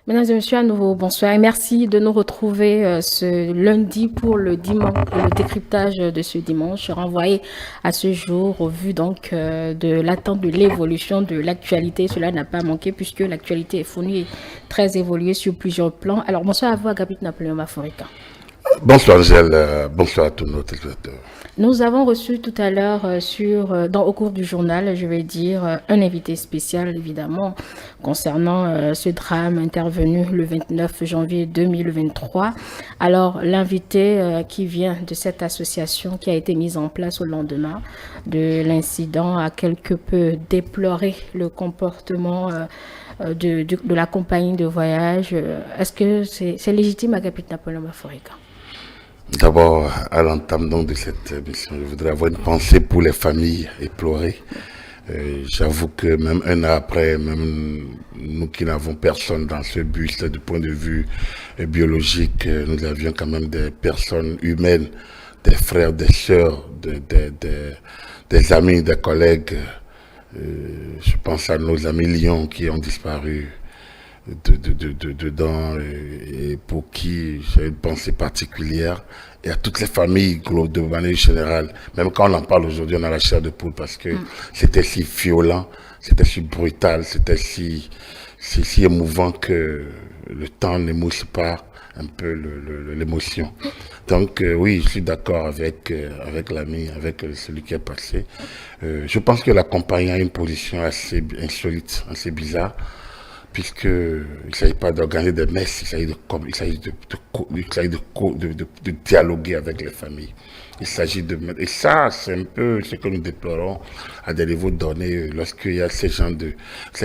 Mesdames et messieurs, à nouveau, bonsoir et merci de nous retrouver ce lundi pour le dimanche, le décryptage de ce dimanche, renvoyé à ce jour au vu donc de l'attente de l'évolution de l'actualité. Cela n'a pas manqué puisque l'actualité est fournie et très évoluée sur plusieurs plans. Alors bonsoir à vous, Agapit Napoléon Maforica. Bonsoir Angèle, bonsoir à tous nos téléspectateurs. Nous avons reçu tout à l'heure au cours du journal, je vais dire, un invité spécial évidemment concernant ce drame intervenu le 29 janvier 2023. Alors l'invité qui vient de cette association qui a été mise en place au lendemain de l'incident a quelque peu déploré le comportement de la compagnie de voyage. Est-ce que c'est légitime, Agapit Napoléon Maforica? D'abord, à l'entame donc de cette émission, je voudrais avoir une pensée pour les familles éplorées. J'avoue que même un an après, même nous qui n'avons personne dans ce bus, du point de vue biologique, nous avions quand même des personnes humaines, des frères, des sœurs, des amis, des collègues. Je pense à nos amis lions qui ont disparu dedans et pour qui j'ai une pensée particulière et à toutes les familles de manière générale. Même quand on en parle aujourd'hui, on a la chair de poule parce que c'était si violent, c'était si brutal, c'était si émouvant que le temps n'émousse pas un peu l'émotion. Donc oui, je suis d'accord avec l'ami, avec celui qui est passé. Je pense que la compagnie a une position assez insolite, assez bizarre, puisqu'il ne s'agit pas d'organiser des messes, il s'agit de dialoguer avec les familles. Il s'agit de mettre, et ça, c'est un peu ce que nous déplorons à des niveaux donnés lorsqu'il y a ces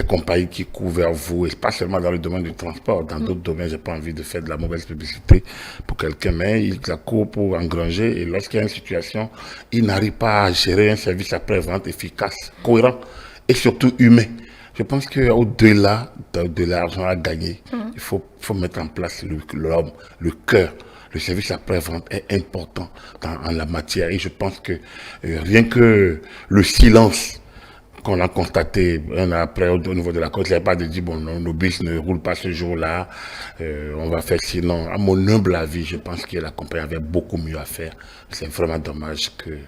compagnies qui courent vers vous, et pas seulement dans le domaine du transport, dans d'autres domaines, j'ai pas envie de faire de la mauvaise publicité pour quelqu'un, mais il la court pour engranger, et lorsqu'il y a une situation, il n'arrive pas à gérer un service après-vente efficace, cohérent, et surtout humain. Je pense qu'au-delà de l'argent à gagner, il faut mettre en place l'homme, le cœur. Le service après-vente est important en la matière. Et je pense que rien que le silence qu'on a constaté un an après au niveau de la côte, il n'y a pas de dire, bon, non, nos bus ne roulent pas ce jour-là, on va faire sinon. À mon humble avis, je pense que la compagnie avait beaucoup mieux à faire. C'est vraiment dommage qu'elle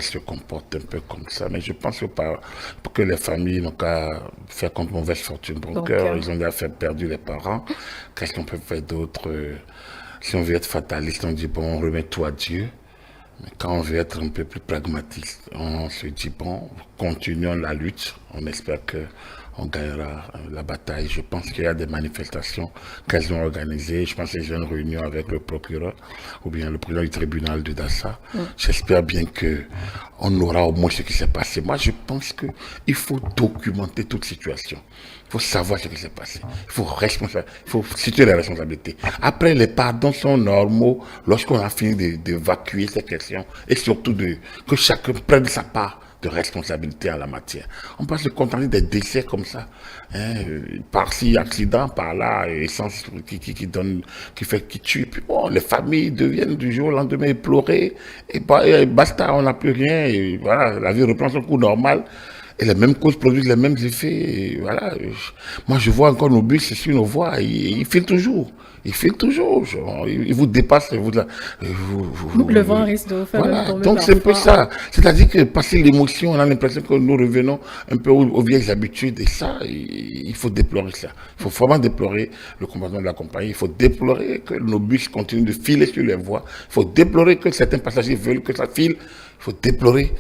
se comporte un peu comme ça. Mais je pense que les familles n'ont qu'à faire contre mauvaise fortune. Donc, ils ont déjà fait perdre les parents. Qu'est-ce qu'on peut faire d'autre? Si on veut être fataliste, on dit, bon, on remet tout à Dieu. Mais quand on veut être un peu plus pragmatique, on se dit, bon, continuons la lutte. On espère que on gagnera la bataille. Je pense qu'il y a des manifestations qu'elles ont organisées. Je pense que j'ai une réunion avec le procureur ou bien le président du tribunal de Dassa. J'espère bien qu'on aura au moins ce qui s'est passé. Moi, je pense qu'il faut documenter toute situation. Il faut savoir ce qui s'est passé. Il faut situer les responsabilités. Après, les pardons sont normaux lorsqu'on a fini d'évacuer ces questions et surtout que chacun prenne sa part de responsabilité en la matière. On peut se contenter des décès comme ça, par-ci, accident, par-là, essence qui tue. Puis bon, les familles deviennent du jour au lendemain éplorées, et basta, on n'a plus rien, et voilà, la vie reprend son cours normal. Et les mêmes causes produisent les mêmes effets. Et voilà. Moi, je vois encore nos bus sur nos voies. Ils filent toujours. Ils filent toujours. Ils vous dépassent. Le vent risque de vous faire voilà. tomber. Donc, c'est un peu ça. C'est-à-dire que passer l'émotion, on a l'impression que nous revenons un peu aux vieilles habitudes. Et ça, il faut déplorer ça. Il faut vraiment déplorer le comportement de la compagnie. Il faut déplorer que nos bus continuent de filer sur les voies. Il faut déplorer que certains passagers veulent que ça file. Il faut déplorer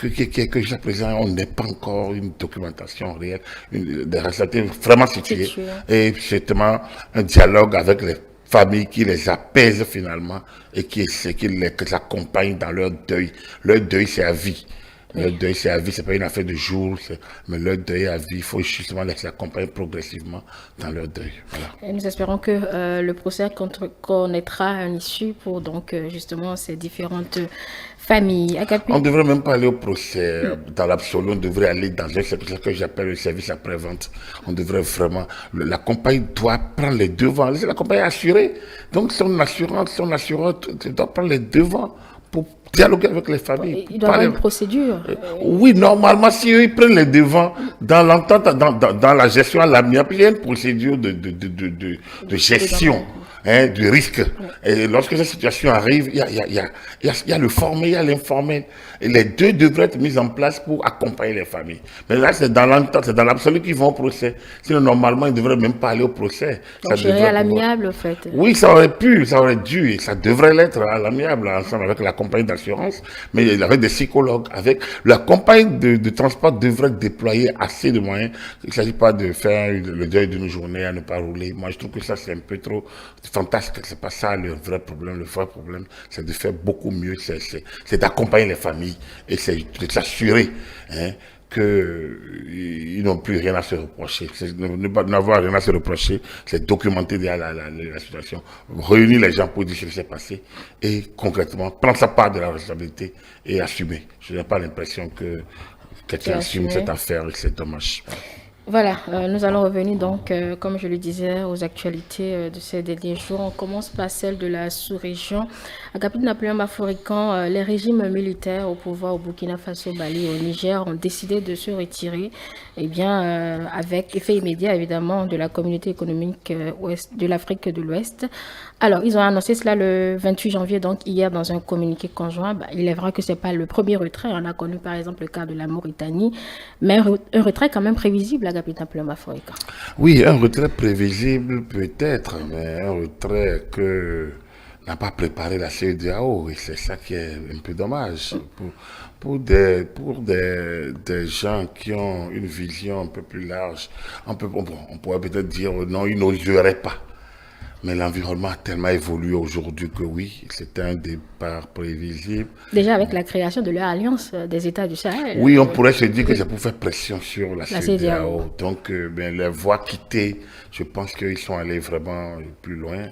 que jusqu'à présent, on n'ait pas encore une documentation réelle, des responsabilités vraiment situées, et justement un dialogue avec les familles qui les apaisent finalement et qui les accompagnent dans leur deuil. Leur deuil, c'est à vie. Leur deuil, c'est à vie, c'est pas une affaire de jours, mais leur deuil à vie, il faut justement les accompagner progressivement dans leur deuil. Voilà. Et nous espérons que le procès connaîtra un issue pour donc justement ces différentes familles. On ne devrait même pas aller au procès dans l'absolu, on devrait aller dans ce que j'appelle le service après-vente. On devrait vraiment, la compagnie doit prendre les devants. La compagnie est assurée, donc son assureur doit prendre les devants pour dialoguer avec les familles. Il doit y avoir une procédure. Oui, normalement, si eux, ils prennent les devants dans l'entente, dans la gestion à l'amiable, il y a une procédure de gestion. Du risque. Et lorsque cette situation arrive, il y a le formel, il y a l'informel. Et les deux devraient être mis en place pour accompagner les familles. Mais là, c'est dans l'entente, c'est dans l'absolu qu'ils vont au procès. Sinon, normalement, ils ne devraient même pas aller au procès. Donc, gérer à l'amiable, en fait. Oui, ça aurait pu, ça aurait dû, et ça devrait l'être à l'amiable, ensemble avec la compagnie d'assurance, mais avec des psychologues, avec la compagnie de transport devrait déployer assez de moyens. Il ne s'agit pas de faire le deuil d'une journée à ne pas rouler. Moi, je trouve que ça, c'est un peu trop fantastique. C'est pas ça le vrai problème. Le vrai problème, c'est de faire beaucoup mieux. C'est d'accompagner les familles et c'est de s'assurer qu'ils n'ont plus rien à se reprocher. N'avoir rien à se reprocher, c'est documenter la situation, réunir les gens pour dire ce qui s'est passé et concrètement prendre sa part de la responsabilité et assumer. Je n'ai pas l'impression que quelqu'un assume cette affaire et c'est dommage. Voilà, nous allons revenir donc, comme je le disais, aux actualités de ces derniers jours. On commence par celle de la sous-région. Agapit Napoléon Baforican, les régimes militaires au pouvoir au Burkina Faso, Mali et au Niger ont décidé de se retirer, avec effet immédiat évidemment de la communauté économique ouest, de l'Afrique de l'Ouest. Alors, ils ont annoncé cela le 28 janvier, donc hier, dans un communiqué conjoint. Il est vrai que ce n'est pas le premier retrait. On a connu par exemple le cas de la Mauritanie, mais un retrait quand même prévisible, Agapit Napoléon Baforican. Oui, un retrait prévisible peut-être, mais un retrait que n'a pas préparé la CEDEAO, et c'est ça qui est un peu dommage. Pour des gens qui ont une vision un peu plus large, on pourrait peut-être dire non, ils n'oseraient pas. Mais l'environnement a tellement évolué aujourd'hui que oui, c'est un départ prévisible. Déjà avec la création de leur alliance des États du Sahel. Oui, on pourrait se dire que c'est pour faire pression sur la CEDEAO. Donc, les voies quittées, je pense qu'ils sont allés vraiment plus loin.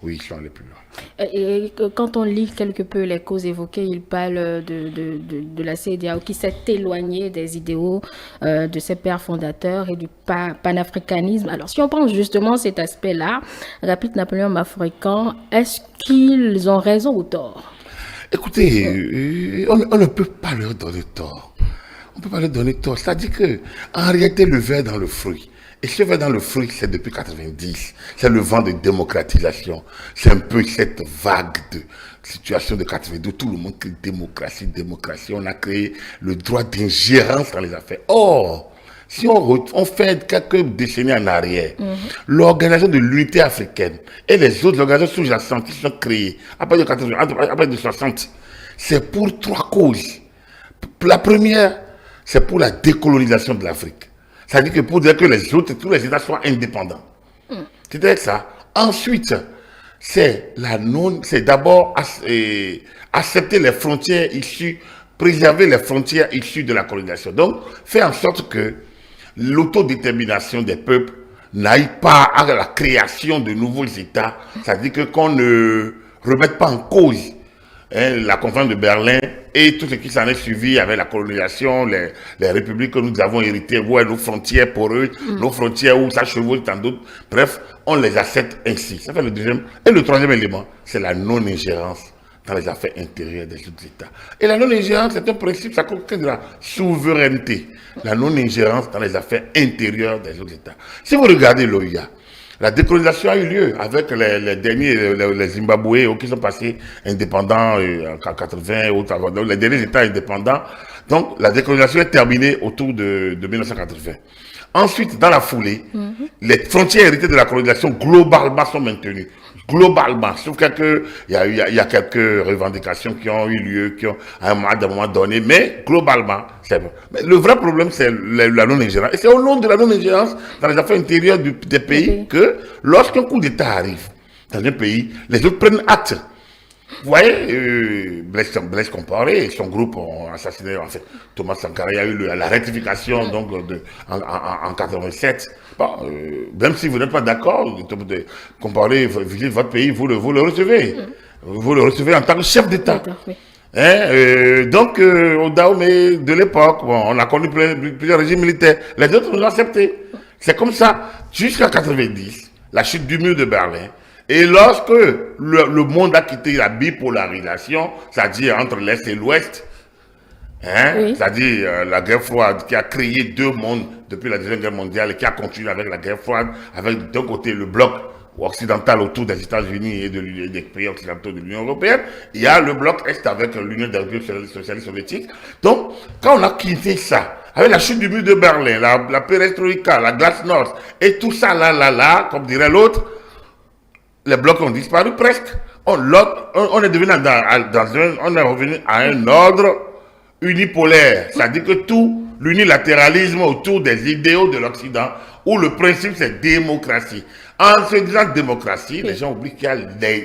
Oui, ils sont allés plus loin. Et quand on lit quelque peu les causes évoquées, il parle de la CEDEAO qui s'est éloignée des idéaux de ses pères fondateurs et du panafricanisme. Alors, si on pense justement cet aspect-là, Agapit Napoléon Baforican, est-ce qu'ils ont raison ou tort? Écoutez, on ne peut pas leur donner tort. On ne peut pas leur donner tort. C'est-à-dire qu'en réalité, le verre dans le fruit. Et ce verre dans le fruit, c'est depuis 90. C'est le vent de démocratisation. C'est un peu cette vague de situation de 92. Tout le monde crie démocratie, démocratie. On a créé le droit d'ingérence dans les affaires. Or, si on fait quelques décennies en arrière, l'Organisation de l'Unité africaine et les autres organisations sous-jacentes qui sont créées après de 60, c'est pour trois causes. La première, c'est pour la décolonisation de l'Afrique. C'est-à-dire que pour dire que tous les États soient indépendants. C'est ça. Ensuite, c'est d'abord accepter les frontières issues, préserver les frontières issues de la colonisation. Donc, faire en sorte que l'autodétermination des peuples n'aille pas à la création de nouveaux États. C'est-à-dire qu'on ne remette pas en cause la conférence de Berlin et tout ce qui s'en est suivi avec la colonisation, les républiques que nous avons héritées, nos frontières poreuses, nos frontières où ça chevauche tant d'autres. Bref, on les accepte ainsi. Ça fait le deuxième. Et le troisième élément, c'est la non-ingérence dans les affaires intérieures des autres États. Et la non-ingérence, c'est un principe, ça concerne de la souveraineté. La non-ingérence dans les affaires intérieures des autres États. Si vous regardez l'OIA, la décolonisation a eu lieu avec les derniers, les Zimbabwe qui sont passés indépendants en 80, donc les derniers États indépendants. Donc la décolonisation est terminée autour de 1980. Ensuite, dans la foulée, les frontières héritées de la colonisation globalement sont maintenues. Globalement, sauf il y a quelques revendications qui ont eu lieu, à un moment donné, mais globalement, c'est bon. Mais le vrai problème, c'est la non-ingérence. Et c'est au nom de la non-ingérence dans les affaires intérieures des pays que, lorsqu'un coup d'État arrive dans un pays, les autres prennent acte. Vous voyez, Blaise Compaoré et son groupe ont assassiné, en fait, Thomas Sankara. Il y a eu la rectification donc, en 87. Bon, même si vous n'êtes pas d'accord, Compaoré visite votre pays, vous le recevez. Vous le recevez en tant que chef d'État. Donc, au Dahomey de l'époque, on a connu plusieurs régimes militaires. Les autres l'ont accepté. C'est comme ça, jusqu'à 90, la chute du mur de Berlin. Et lorsque le monde a quitté la bipolarisation, c'est-à-dire entre l'Est et l'Ouest, hein, Oui. c'est-à-dire la guerre froide qui a créé deux mondes depuis la Deuxième Guerre mondiale et qui a continué avec la guerre froide, avec d'un côté le bloc occidental autour des États-Unis et des pays occidentaux de l'Union européenne, il y a le bloc Est avec l'Union des républiques socialistes soviétiques. Donc, quand on a quitté ça, avec la chute du mur de Berlin, la perestroïka, la glasnost, et tout ça, là, comme dirait l'autre, les blocs ont disparu presque. On est devenu on est revenu à un ordre unipolaire, c'est-à-dire que tout l'unilatéralisme autour des idéaux de l'Occident, où le principe c'est démocratie. En se disant démocratie, les gens oublient qu'il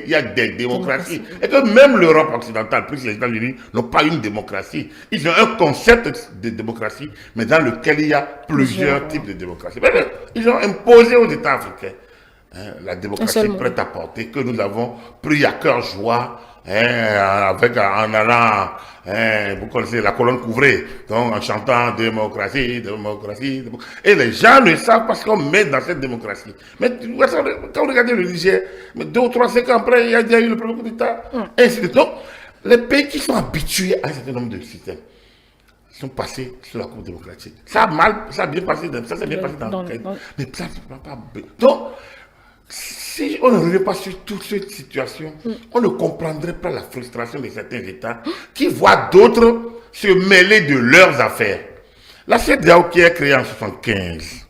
y a des démocraties. Et que même l'Europe occidentale, plus les États-Unis, n'ont pas une démocratie. Ils ont un concept de démocratie, mais dans lequel il y a plusieurs types de démocratie. Ils ont imposé aux États africains la démocratie prête à porter, que nous avons pris à cœur joie, en allant, vous connaissez la colonne couvrée, donc en chantant démocratie, démocratie, démocratie. Et les gens le savent parce qu'on met dans cette démocratie. Mais quand vous regardez le Niger, 2 ou 3 5 ans après, il y a déjà eu le premier coup d'État. Ainsi de suite. Donc, les pays qui sont habitués à un certain nombre de systèmes sont passés sur la cour démocratique. Ça a bien passé, ça s'est bien passé dans le cas. Mais ça ne va pas. Donc, si on ne revient pas sur toute cette situation, on ne comprendrait pas la frustration de certains États qui voient d'autres se mêler de leurs affaires. La CEDEAO qui est créée en 1975,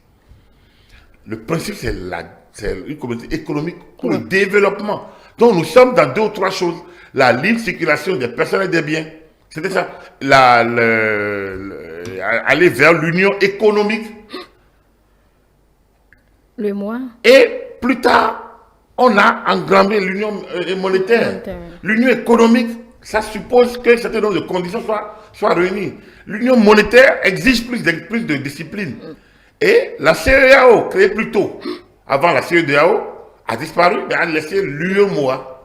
le principe c'est une communauté économique pour le développement. Donc nous sommes dans 2 ou 3 choses. La libre circulation des personnes et des biens. C'était ça. Aller vers l'union économique. Le mois. Et plus tard, on a engrangé l'union monétaire. L'union économique, ça suppose que un certain nombre de conditions soient réunies. L'union monétaire exige plus de discipline. Et la CEDEAO, créée plus tôt, avant la CEDEAO, a disparu, mais a laissé l'UEMOA.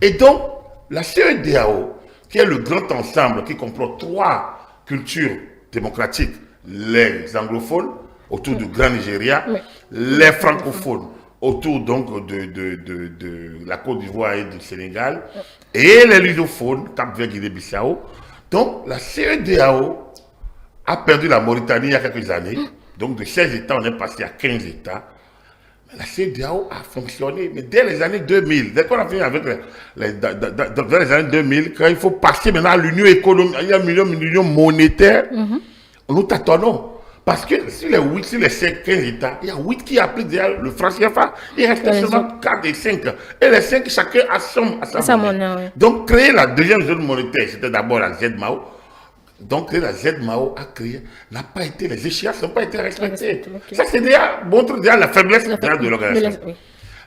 Et donc, la CEDEAO, qui est le grand ensemble qui comprend 3 cultures démocratiques, les anglophones, autour du Grand Nigeria, les francophones, autour donc de la Côte d'Ivoire et du Sénégal, et les lusophones, Cap-Vert, Guinée-Bissau. Donc, la CEDEAO a perdu la Mauritanie il y a quelques années. Donc, de 16 États, on est passé à 15 États. Mais la CEDEAO a fonctionné. Mais dès les années 2000, dès qu'on a fini avec dans les années 2000, quand il faut passer maintenant à l'union économique, il y a l'union monétaire, nous tâtonnons. Parce que sur les 15 États, il y a 8 qui appliquent déjà le franc CFA. Il reste seulement 4 et 5. Et les 5, chacun a sa monnaie. Donc, créer la deuxième zone monétaire, c'était d'abord la ZMAO. Donc, créer la ZMAO les échéances n'ont pas été respectées. Ça, c'est déjà, montre déjà la faiblesse de l'organisation.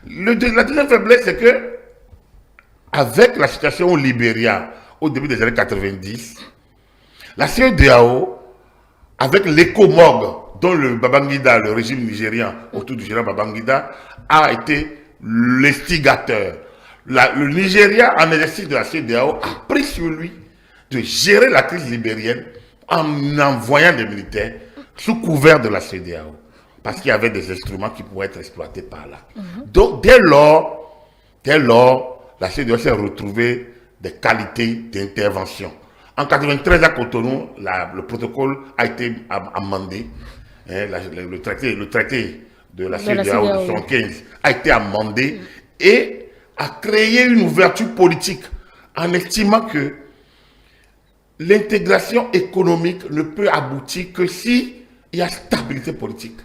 La deuxième faiblesse, c'est que, avec la situation au Libéria, au début des années 90, la CEDEAO, avec l'écomog dont le Babangida, le régime nigérian autour du général Babangida, a été l'instigateur. Le Nigeria, en exercice de la CEDEAO, a pris sur lui de gérer la crise libérienne en envoyant des militaires sous couvert de la CEDEAO. Parce qu'il y avait des instruments qui pouvaient être exploités par là. Donc, dès lors, la CEDEAO s'est retrouvée des qualités d'intervention. En 1993 à Cotonou, le protocole a été amendé. Le traité de la CEDEAO de 1975 a été amendé et a créé une ouverture politique en estimant que l'intégration économique ne peut aboutir que s'il y a stabilité politique.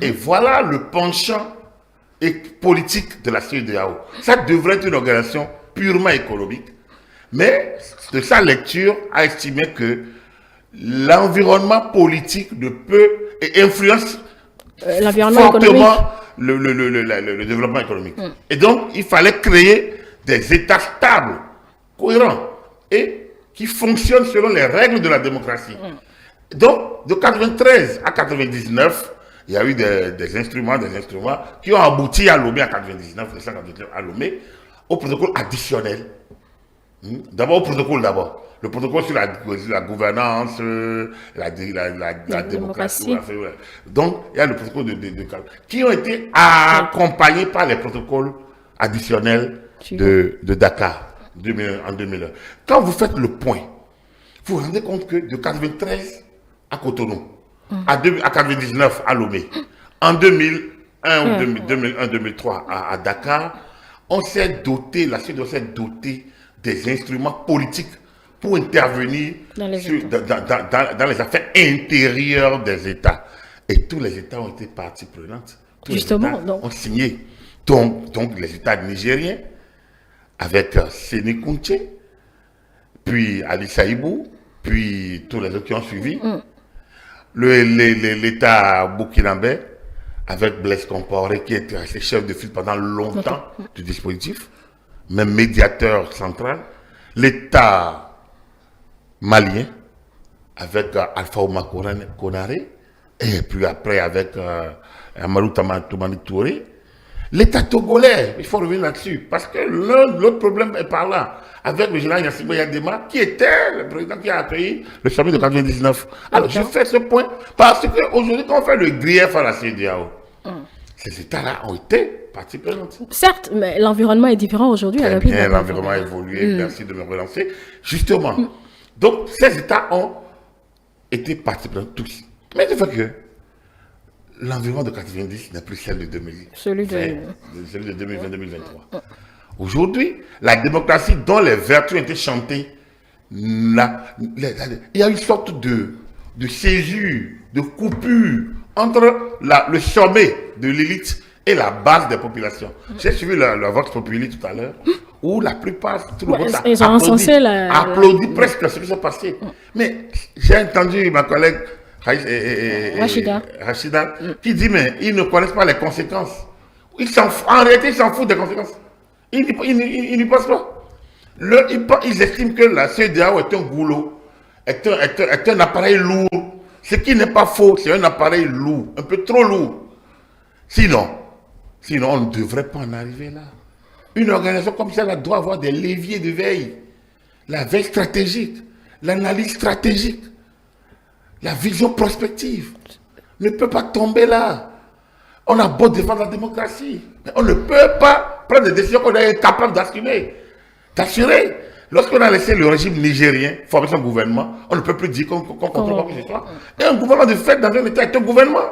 Et voilà le penchant politique de la CEDEAO. Ça devrait être une organisation purement économique. Mais de sa lecture, a estimé que l'environnement politique ne peut et influence fortement le développement économique. Et donc, il fallait créer des États stables, cohérents et qui fonctionnent selon les règles de la démocratie. Donc, de 1993 à 1999, il y a eu des instruments qui ont abouti à Lomé en 1999, à Lomé, au protocole additionnel. D'abord au protocole d'abord. Le protocole sur la gouvernance, la démocratie. Donc, il y a le protocole qui ont été accompagnés par les protocoles additionnel de Dakar en 2001. Quand vous faites le point, vous vous rendez compte que de 93 à Cotonou, à 99 à Lomé, en 2001 ou 2001-2003 à Dakar, on s'est doté, la CEDEAO s'est dotée des instruments politiques pour intervenir dans les affaires intérieures des États. Et tous les États ont été parties prenantes. Justement, ont signé. Donc les États nigériens, avec Séné Kounché, puis Ali Saïbou, puis tous les autres qui ont suivi. L'État burkinabé, avec Blaise Compaoré, qui était resté chef de file pendant longtemps du dispositif, même médiateur central. L'État malien, avec Alpha Ouma Konaré, et puis après avec Amadou Toumani Touré. L'État togolais, il faut revenir là-dessus, parce que l'autre problème est par là, avec le général Yassine Yadema, qui était le président qui a accueilli le sommet de 99. Alors, je fais ce point, parce qu'aujourd'hui, quand on fait le grief à la CEDEAO, ces États-là ont été partie prenante. Certes, mais l'environnement est différent aujourd'hui. Bien, l'environnement a évolué, merci de me relancer. Justement, donc ces États ont été partie prenante tous. Mais il faut que l'environnement de 90 n'est plus celle de 2000. Celui de 2020-2023. Aujourd'hui, la démocratie dont les vertus ont été chantées, il y a une sorte de césure, de coupure entre le sommet de l'élite et la base des populations. J'ai suivi le Vox Populi tout à l'heure, où la plupart, tout le monde a applaudi presque ce qui s'est passé. Mais j'ai entendu ma collègue Rachida, qui dit, mais ils ne connaissent pas les conséquences. En réalité, ils s'en foutent des conséquences. Ils n'y pensent pas. Ils estiment que la CEDEAO est un goulot, est un appareil lourd. Ce qui n'est pas faux, c'est un appareil lourd, un peu trop lourd. Sinon, on ne devrait pas en arriver là. Une organisation comme ça doit avoir des leviers de veille. La veille stratégique, l'analyse stratégique, la vision prospective. Ne peut pas tomber là. On a beau défendre la démocratie, mais on ne peut pas prendre des décisions qu'on est capable d'assumer. Lorsqu'on a laissé le régime nigérien former son gouvernement, on ne peut plus dire qu'on contrôle quoi que ce soit. Et un gouvernement de fait dans un État est un gouvernement.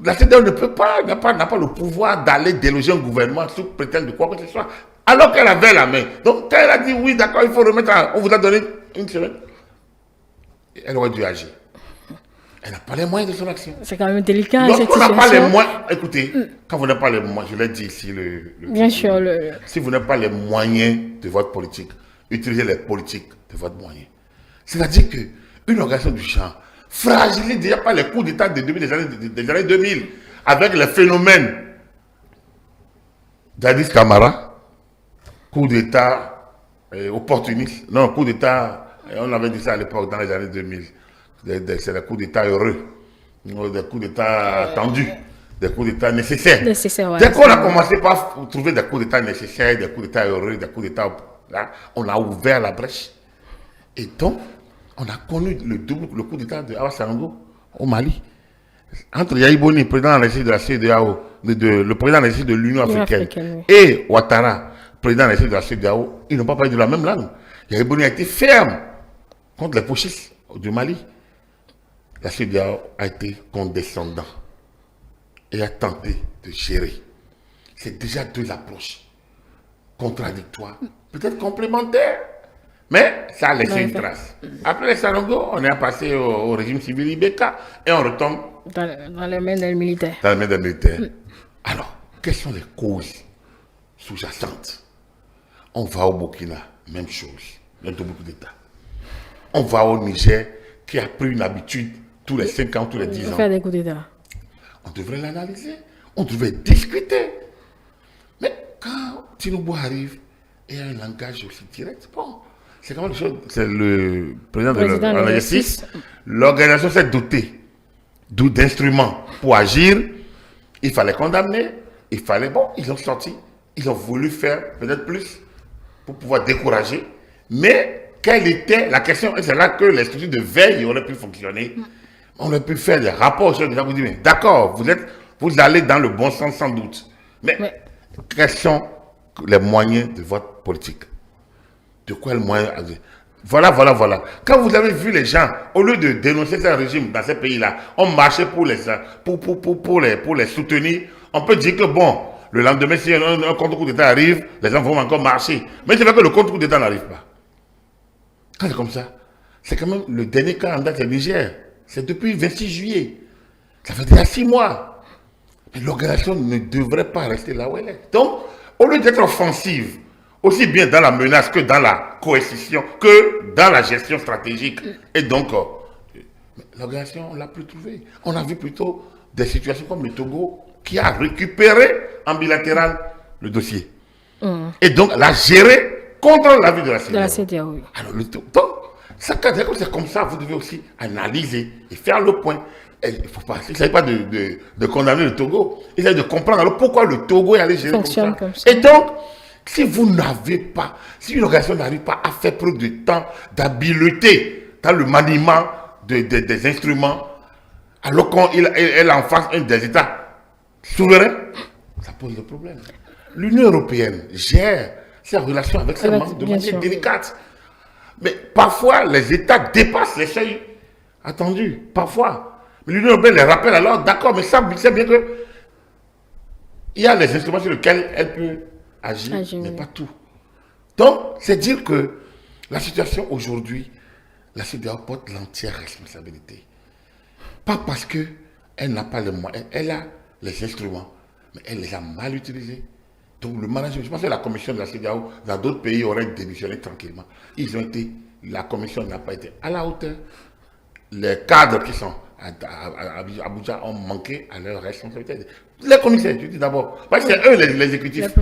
La CEDEAO n'a pas le pouvoir d'aller déloger un gouvernement sous prétexte de quoi que ce soit, alors qu'elle avait la main. Donc quand elle a dit oui, d'accord, il faut remettre, on vous a donné une semaine, elle aurait dû agir. Elle n'a pas les moyens de son action. C'est quand même délicat. Lorsqu'on n'a pas les moyens, écoutez, quand vous n'avez pas les moyens, je l'ai dit ici, bien sûr, si vous n'avez pas les moyens de votre politique, utilisez les politiques de votre moyen. C'est-à-dire qu'une organisation du genre fragilise déjà pas les coups d'État des années 2000, avec les phénomènes d'Addis Camara, coup d'État opportuniste, non, coup d'État, on avait dit ça à l'époque dans les années 2000. C'est des coups d'État heureux, des coups d'État attendus, des coups d'État nécessaires. Dès qu'on a commencé par trouver des coups d'État nécessaires, des coups d'État heureux, des coups d'État, là, on a ouvert la brèche. Et donc, on a connu le coup d'État de Awa Sango au Mali. Entre Yahi Boni, président de la CEDEAO, le président de l'Union africaine, et Ouattara, président de la CEDEAO, ils n'ont pas parlé de la même langue. Yahi Boni a été ferme contre les putschistes du Mali. La CEDEAO a été condescendant et a tenté de gérer. C'est déjà deux approches contradictoires, peut-être complémentaires, mais ça a laissé une trace. Après les Sarongo, on est passé au régime civil Ibeka et on retombe dans les mains des militaires. Dans les mains des militaires. Alors, quelles sont les causes sous-jacentes? On va au Burkina, même chose, même beaucoup d'États. On va au Niger, qui a pris une habitude tous les 5 ans, tous les 10 ans. Faire des coups d'État. On devrait l'analyser, on devrait discuter. Mais quand Tinubu arrive et a un langage aussi direct, bon, c'est quand même chose. C'est le président de l'ONG6. L'organisation s'est dotée d'instruments pour agir. Il fallait condamner, il fallait, bon, ils ont sorti, ils ont voulu faire peut-être plus pour pouvoir décourager. Mais quelle était la question? Et c'est là que les structures de veille auraient pu fonctionner. On aurait pu faire des rapports sur les gens. Vous dites, d'accord, vous allez dans le bon sens sans doute. Mais quelles sont les moyens de votre politique. De quoi le moyen? Voilà. Quand vous avez vu les gens, au lieu de dénoncer ce régime dans ces pays-là, on marchait pour les soutenir. On peut dire que bon, le lendemain, si un contre-coup d'État arrive, les gens vont encore marcher. Mais c'est vrai que le contre-coup d'État n'arrive pas. Quand c'est comme ça, c'est quand même le dernier cas en date, c'est Niger. C'est depuis le 26 juillet. Ça fait déjà 6 mois. Mais l'organisation ne devrait pas rester là où elle est. Donc, au lieu d'être offensive, aussi bien dans la menace que dans la coercition, que dans la gestion stratégique, et donc, l'organisation, on ne l'a plus trouvée. On a vu plutôt des situations comme le Togo, qui a récupéré en bilatéral le dossier. Et donc, l'a géré contre l'avis de la CEDEAO. De la CEDEAO, oui. Alors, donc, c'est comme ça, vous devez aussi analyser et faire le point. Il ne s'agit pas de condamner le Togo, il s'agit de comprendre alors pourquoi le Togo est allé gérer comme ça. Et donc, si vous n'avez pas, si une organisation n'arrive pas à faire preuve de temps, d'habileté dans le maniement des instruments, alors qu'elle en face un des États souverains, ça pose des problèmes. L'Union européenne gère ses relations avec ses membres de manière délicate. Mais parfois, les États dépassent les seuils attendus. Parfois. Mais l'Union européenne les rappelle alors, d'accord, mais ça, c'est bien que il y a les instruments sur lesquels elle peut agir, mais pas tout. Donc, c'est dire que la situation aujourd'hui, la CEDEAO porte l'entière responsabilité. Pas parce qu'elle n'a pas les moyens, elle a les instruments, mais elle les a mal utilisés. Donc le management, je pense que la commission de la CEDEAO, dans d'autres pays, aurait démissionné tranquillement. La commission n'a pas été à la hauteur. Les cadres qui sont à Abuja ont manqué à leur responsabilité. Les commissaires, je dis d'abord, parce que c'est eux les exécutifs.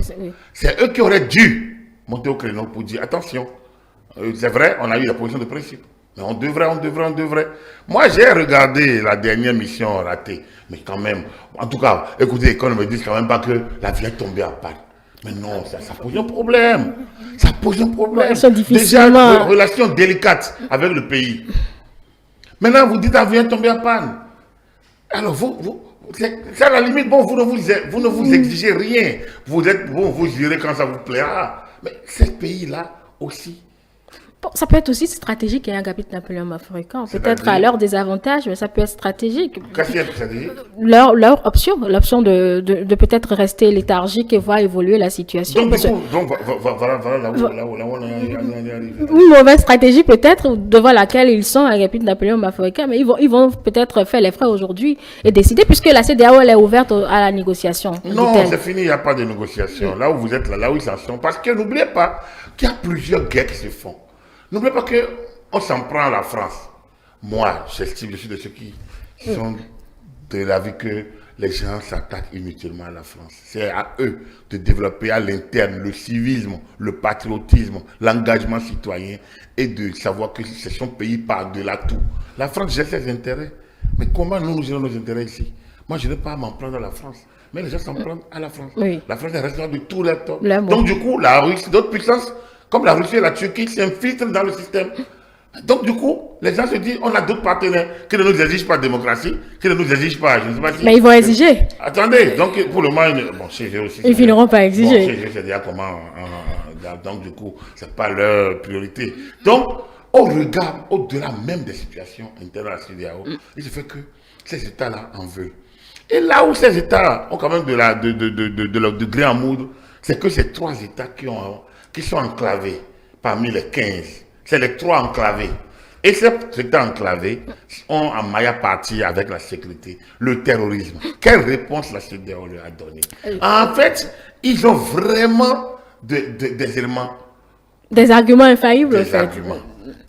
C'est eux qui auraient dû monter au créneau pour dire attention, c'est vrai, on a eu la position de principe. Mais on devrait. Moi, j'ai regardé la dernière mission ratée. Mais quand même, en tout cas, écoutez, qu'on ne me dise quand même pas que la vie est tombée à panne. Mais non, ça pose un problème. Ça pose un problème. Déjà, une relation délicate avec le pays. Maintenant, vous dites la vie est tombée à panne. Alors, c'est à la limite, bon, vous ne vous exigez rien. Vous irez quand ça vous plaira. Mais ce pays-là aussi. Bon, ça peut être aussi stratégique, un capitaine Napoléon africain. Peut-être à leur désavantage, mais ça peut être stratégique. Qu'est-ce qui est stratégique? Leur option, l'option de peut-être rester léthargique et voir évoluer la situation. Donc, voilà là où on est arrivé. Une mauvaise stratégie peut-être, devant laquelle ils sont, un capitaine Napoléon africain, mais ils vont peut-être faire les frais aujourd'hui et décider, puisque la CEDEAO elle est ouverte à la négociation. Non, c'est fini, il n'y a pas de négociation. Là où vous êtes là où ils en sont. Parce que n'oubliez pas qu'il y a plusieurs guerres qui se font. N'oubliez pas qu'on s'en prend à la France. Moi, je suis de ceux qui sont de l'avis que les gens s'attaquent inutilement à la France. C'est à eux de développer à l'interne le civisme, le patriotisme, l'engagement citoyen et de savoir que c'est son pays par-delà tout. La France gère ses intérêts. Mais comment nous gérons nos intérêts ici? Moi, je ne vais pas m'en prendre à la France. Mais les gens s'en prennent à la France. Oui. La France est responsable de tous les torts. Donc, du coup, la Russie, d'autres puissances, comme la Russie et la Turquie, s'infiltrent dans le système. Donc, du coup, les gens se disent, on a d'autres partenaires qui ne nous exigent pas de démocratie, qui ne nous exigent pas, je ne sais pas si... Mais ils vont exiger. Attendez, donc pour le moment, ils finiront par exiger. Bon, je sais déjà comment... donc, du coup, ce n'est pas leur priorité. Donc, on regarde au-delà même des situations internes à la CEDEAO, il se fait que ces États-là en veulent. Et là où ces États ont quand même de gré en moudre, c'est que ces 3 États qui sont enclavés parmi les 15, c'est les 3 enclavés. Et ces États enclavés ont en maille partie avec la sécurité, le terrorisme. Quelle réponse la CEDEAO leur a donnée? En fait, ils ont vraiment des éléments. Des arguments infaillibles, en fait.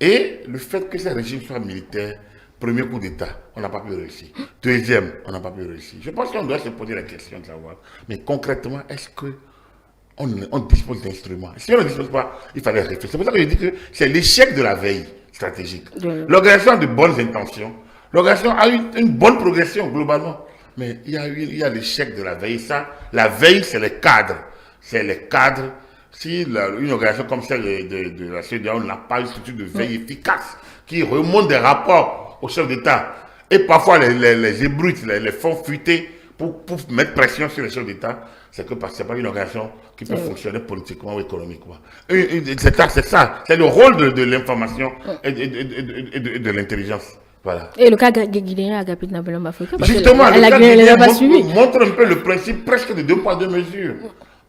Et le fait que ces régimes soient militaires, premier coup d'État, on n'a pas pu réussir. Deuxième, on n'a pas pu réussir. Je pense qu'on doit se poser la question de savoir, mais concrètement, est-ce qu'on dispose d'instruments? Si on ne dispose pas, il fallait réfléchir. C'est pour ça que je dis que c'est l'échec de la veille stratégique. L'organisation a de bonnes intentions. L'organisation a eu une bonne progression globalement. Mais il y a l'échec de la veille. Ça, la veille, c'est les cadres. C'est les cadres. Si une organisation comme celle de la CEDEAO n'a pas une structure de veille efficace, qui remonte des rapports au chef d'État, et parfois les ébruite, les font fuiter pour mettre pression sur les chefs d'État, c'est que ce n'est pas une organisation qui peut fonctionner politiquement ou économiquement. C'est ça, c'est le rôle de l'information et de l'intelligence. Voilà. Et le cas guinéen Agapit Nampeloma Africa, justement, le cas guinéen montre un peu le principe presque de 2 poids 2 mesures.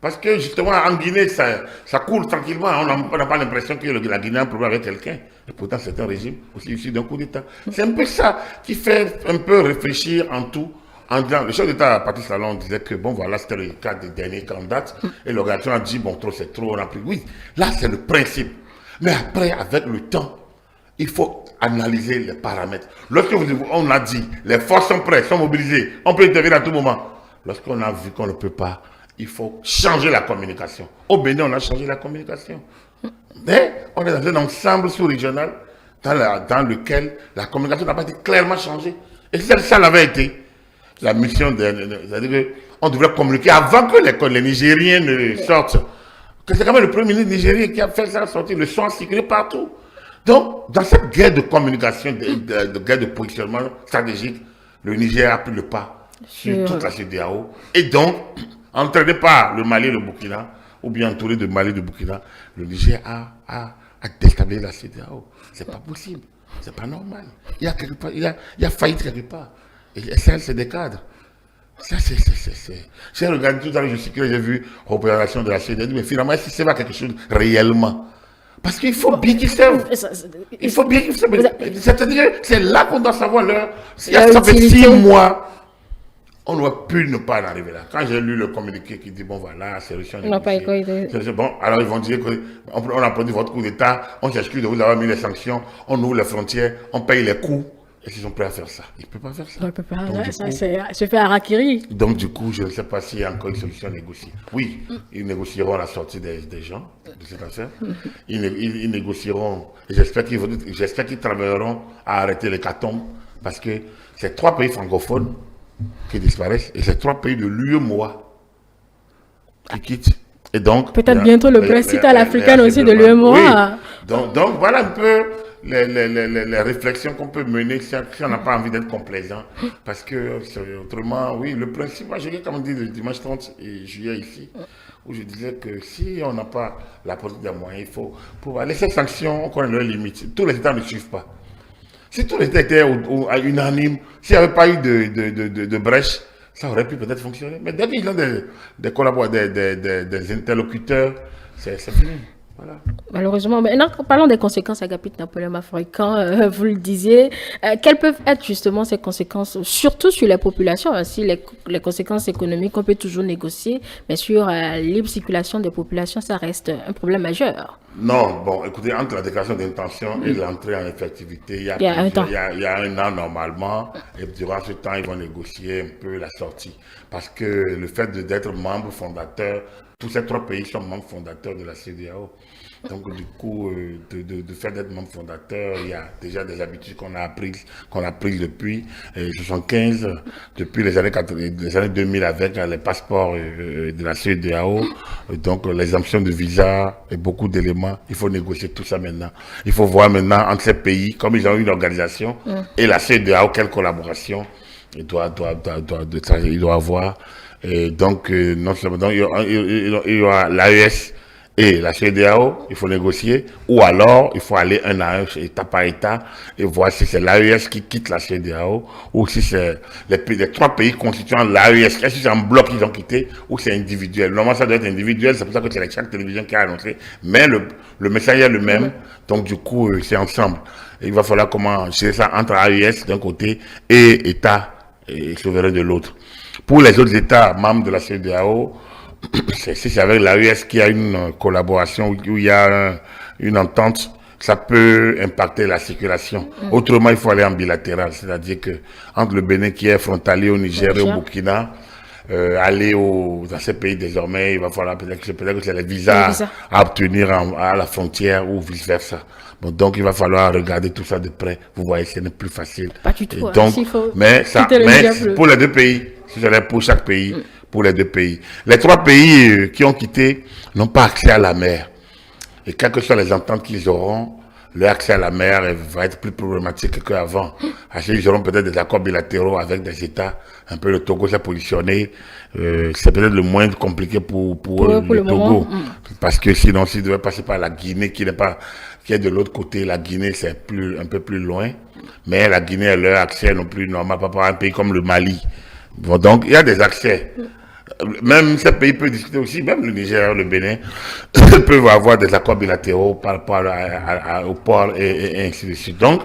Parce que justement, en Guinée, ça coule tranquillement. On n'a pas l'impression que la Guinée a un problème avec quelqu'un. Et pourtant, c'est un régime aussi issu d'un coup d'État. C'est un peu ça qui fait un peu réfléchir en tout. En disant, le chef d'État, Patrice Talon, disait que bon, voilà, c'était le cas des derniers candidats. Et l'organisation a dit, bon, trop, c'est trop, on a pris. Oui, là, c'est le principe. Mais après, avec le temps, il faut analyser les paramètres. Lorsque on a dit, les forces sont prêtes, sont mobilisées, on peut intervenir à tout moment. Lorsqu'on a vu qu'on ne peut pas, il faut changer la communication. Au Bénin, on a changé la communication. Mais on est dans un ensemble sous-régional dans lequel la communication n'a pas été clairement changée. Et si ça l'avait été, la mission, c'est-à-dire qu'on devrait communiquer avant que les Nigériens ne sortent. Que c'est quand même le premier ministre nigérien qui a fait ça sortir, le son a circulé partout. Donc, dans cette guerre de communication, de guerre de positionnement stratégique, le Niger a pris le pas sur toute la CEDEAO. Et donc, entraîné par le Mali et le Burkina, ou bien entouré de Mali et de Burkina, le Niger a déstabilisé la CEDEAO. C'est pas possible, c'est pas normal. Il y a faillite quelque part. Et ça, c'est des cadres. Ça, j'ai regardé tout à l'heure, j'ai vu représentation de la CEDEAO, mais finalement, est-ce que c'est pas quelque chose réellement? Parce qu'il faut bien qu'ils servent. Il faut bien qu'ils servent. C'est-à-dire, c'est là qu'on doit savoir l'heure. Ça fait 6 mois. On aurait pu ne pas en arriver là. Quand j'ai lu le communiqué qui dit, bon voilà, c'est Russie. Bon, alors ils vont dire qu'on a produit votre coup d'État, on s'excuse de vous avoir mis les sanctions, on ouvre les frontières, on paye les coûts. Et ils sont prêts à faire ça. Ils ne peuvent pas faire ça. On peut pas. Ça se fait à Rakiri. Donc du coup, je ne sais pas s'il y a encore une solution négociée. Oui, ils négocieront la sortie des gens de cette affaire. Ils négocieront, j'espère qu'ils travailleront à arrêter l'hécatombe, parce que c'est 3 pays francophones qui disparaissent et c'est 3 pays de l'UEMOA qui quittent. Et donc, peut-être bientôt le principal africain aussi de l'UEMOA. Oui. Donc voilà un peu les réflexions qu'on peut mener si on n'a pas envie d'être complaisant. Parce que autrement, oui, le principe, moi j'ai comme dit le dimanche 30 juillet ici, où je disais que si on n'a pas la politique des moyens, il faut pouvoir laisser ces sanctions, on connaît leurs limites. Tous les États ne suivent pas. Si tous les États étaient unanimes, s'il n'y avait pas eu de brèche, ça aurait pu peut-être fonctionner. Mais dès qu'ils ont des collaborateurs, des interlocuteurs, c'est fini. Voilà. Malheureusement, maintenant, parlons des conséquences Agapit Nampeloma Africa, vous le disiez. Quelles peuvent être justement ces conséquences, surtout sur les populations, ainsi les conséquences économiques, on peut toujours négocier, mais sur la libre circulation des populations, ça reste un problème majeur. Non, bon, écoutez, entre la déclaration d'intention et l'entrée en effectivité, il y a un an normalement, et durant ce temps, ils vont négocier un peu la sortie. Parce que le fait d'être membre fondateur, tous ces 3 pays sont membres fondateurs de la CEDEAO. Donc, du coup, de fait d'être membre fondateur, il y a déjà des habitudes qu'on a apprises depuis 75, depuis les années 2000 avec les passeports de la CEDEAO, donc l'exemption de visa et beaucoup d'éléments. Il faut négocier tout ça maintenant. Il faut voir maintenant entre ces pays, comme ils ont une organisation, et la CEDEAO, quelle collaboration il doit avoir. Et donc, non seulement il y aura l'AES et la CEDEAO, il faut négocier, ou alors il faut aller un à un, État par État, et voir si c'est l'AES qui quitte la CEDEAO, ou si c'est les 3 pays constituant l'AES, est-ce que c'est en bloc qu'ils ont quitté, ou c'est individuel. Normalement, ça doit être individuel, c'est pour ça que c'est chaque télévision qui a annoncé, mais le message est le même, donc du coup, c'est ensemble. Et il va falloir comment gérer ça entre AES d'un côté et État et souverain de l'autre. Pour les autres États membres de la CEDEAO, si c'est avec l'AES qu'il y a une collaboration, où il y a une entente, ça peut impacter la circulation. Autrement, il faut aller en bilatéral, c'est-à-dire que entre le Bénin qui est frontalier au Niger et au Burkina, aller dans ces pays désormais, il va falloir peut-être que c'est les visas à obtenir à la frontière ou vice-versa. Bon, donc il va falloir regarder tout ça de près. Vous voyez, ce n'est plus facile. Pas du tout. Donc, mais pour les 2 pays, si j'allais pour chaque pays, pour les 2 pays. Les 3 pays qui ont quitté n'ont pas accès à la mer. Et quelles que soient les ententes qu'ils auront, leur accès à la mer va être plus problématique qu'avant. Parce qu'ils auront peut-être des accords bilatéraux avec des États un peu le Togo s'est positionné. C'est peut-être le moins compliqué pour le Togo. Parce que sinon, s'il devait passer par la Guinée, qui est de l'autre côté, la Guinée, c'est un peu plus loin. Mais la Guinée, leur accès non plus normal, pas par un pays comme le Mali. Bon, donc, il y a des accès. Même ces pays peuvent discuter aussi, même le Niger, le Bénin, peuvent avoir des accords bilatéraux par rapport au port et ainsi de suite. Donc,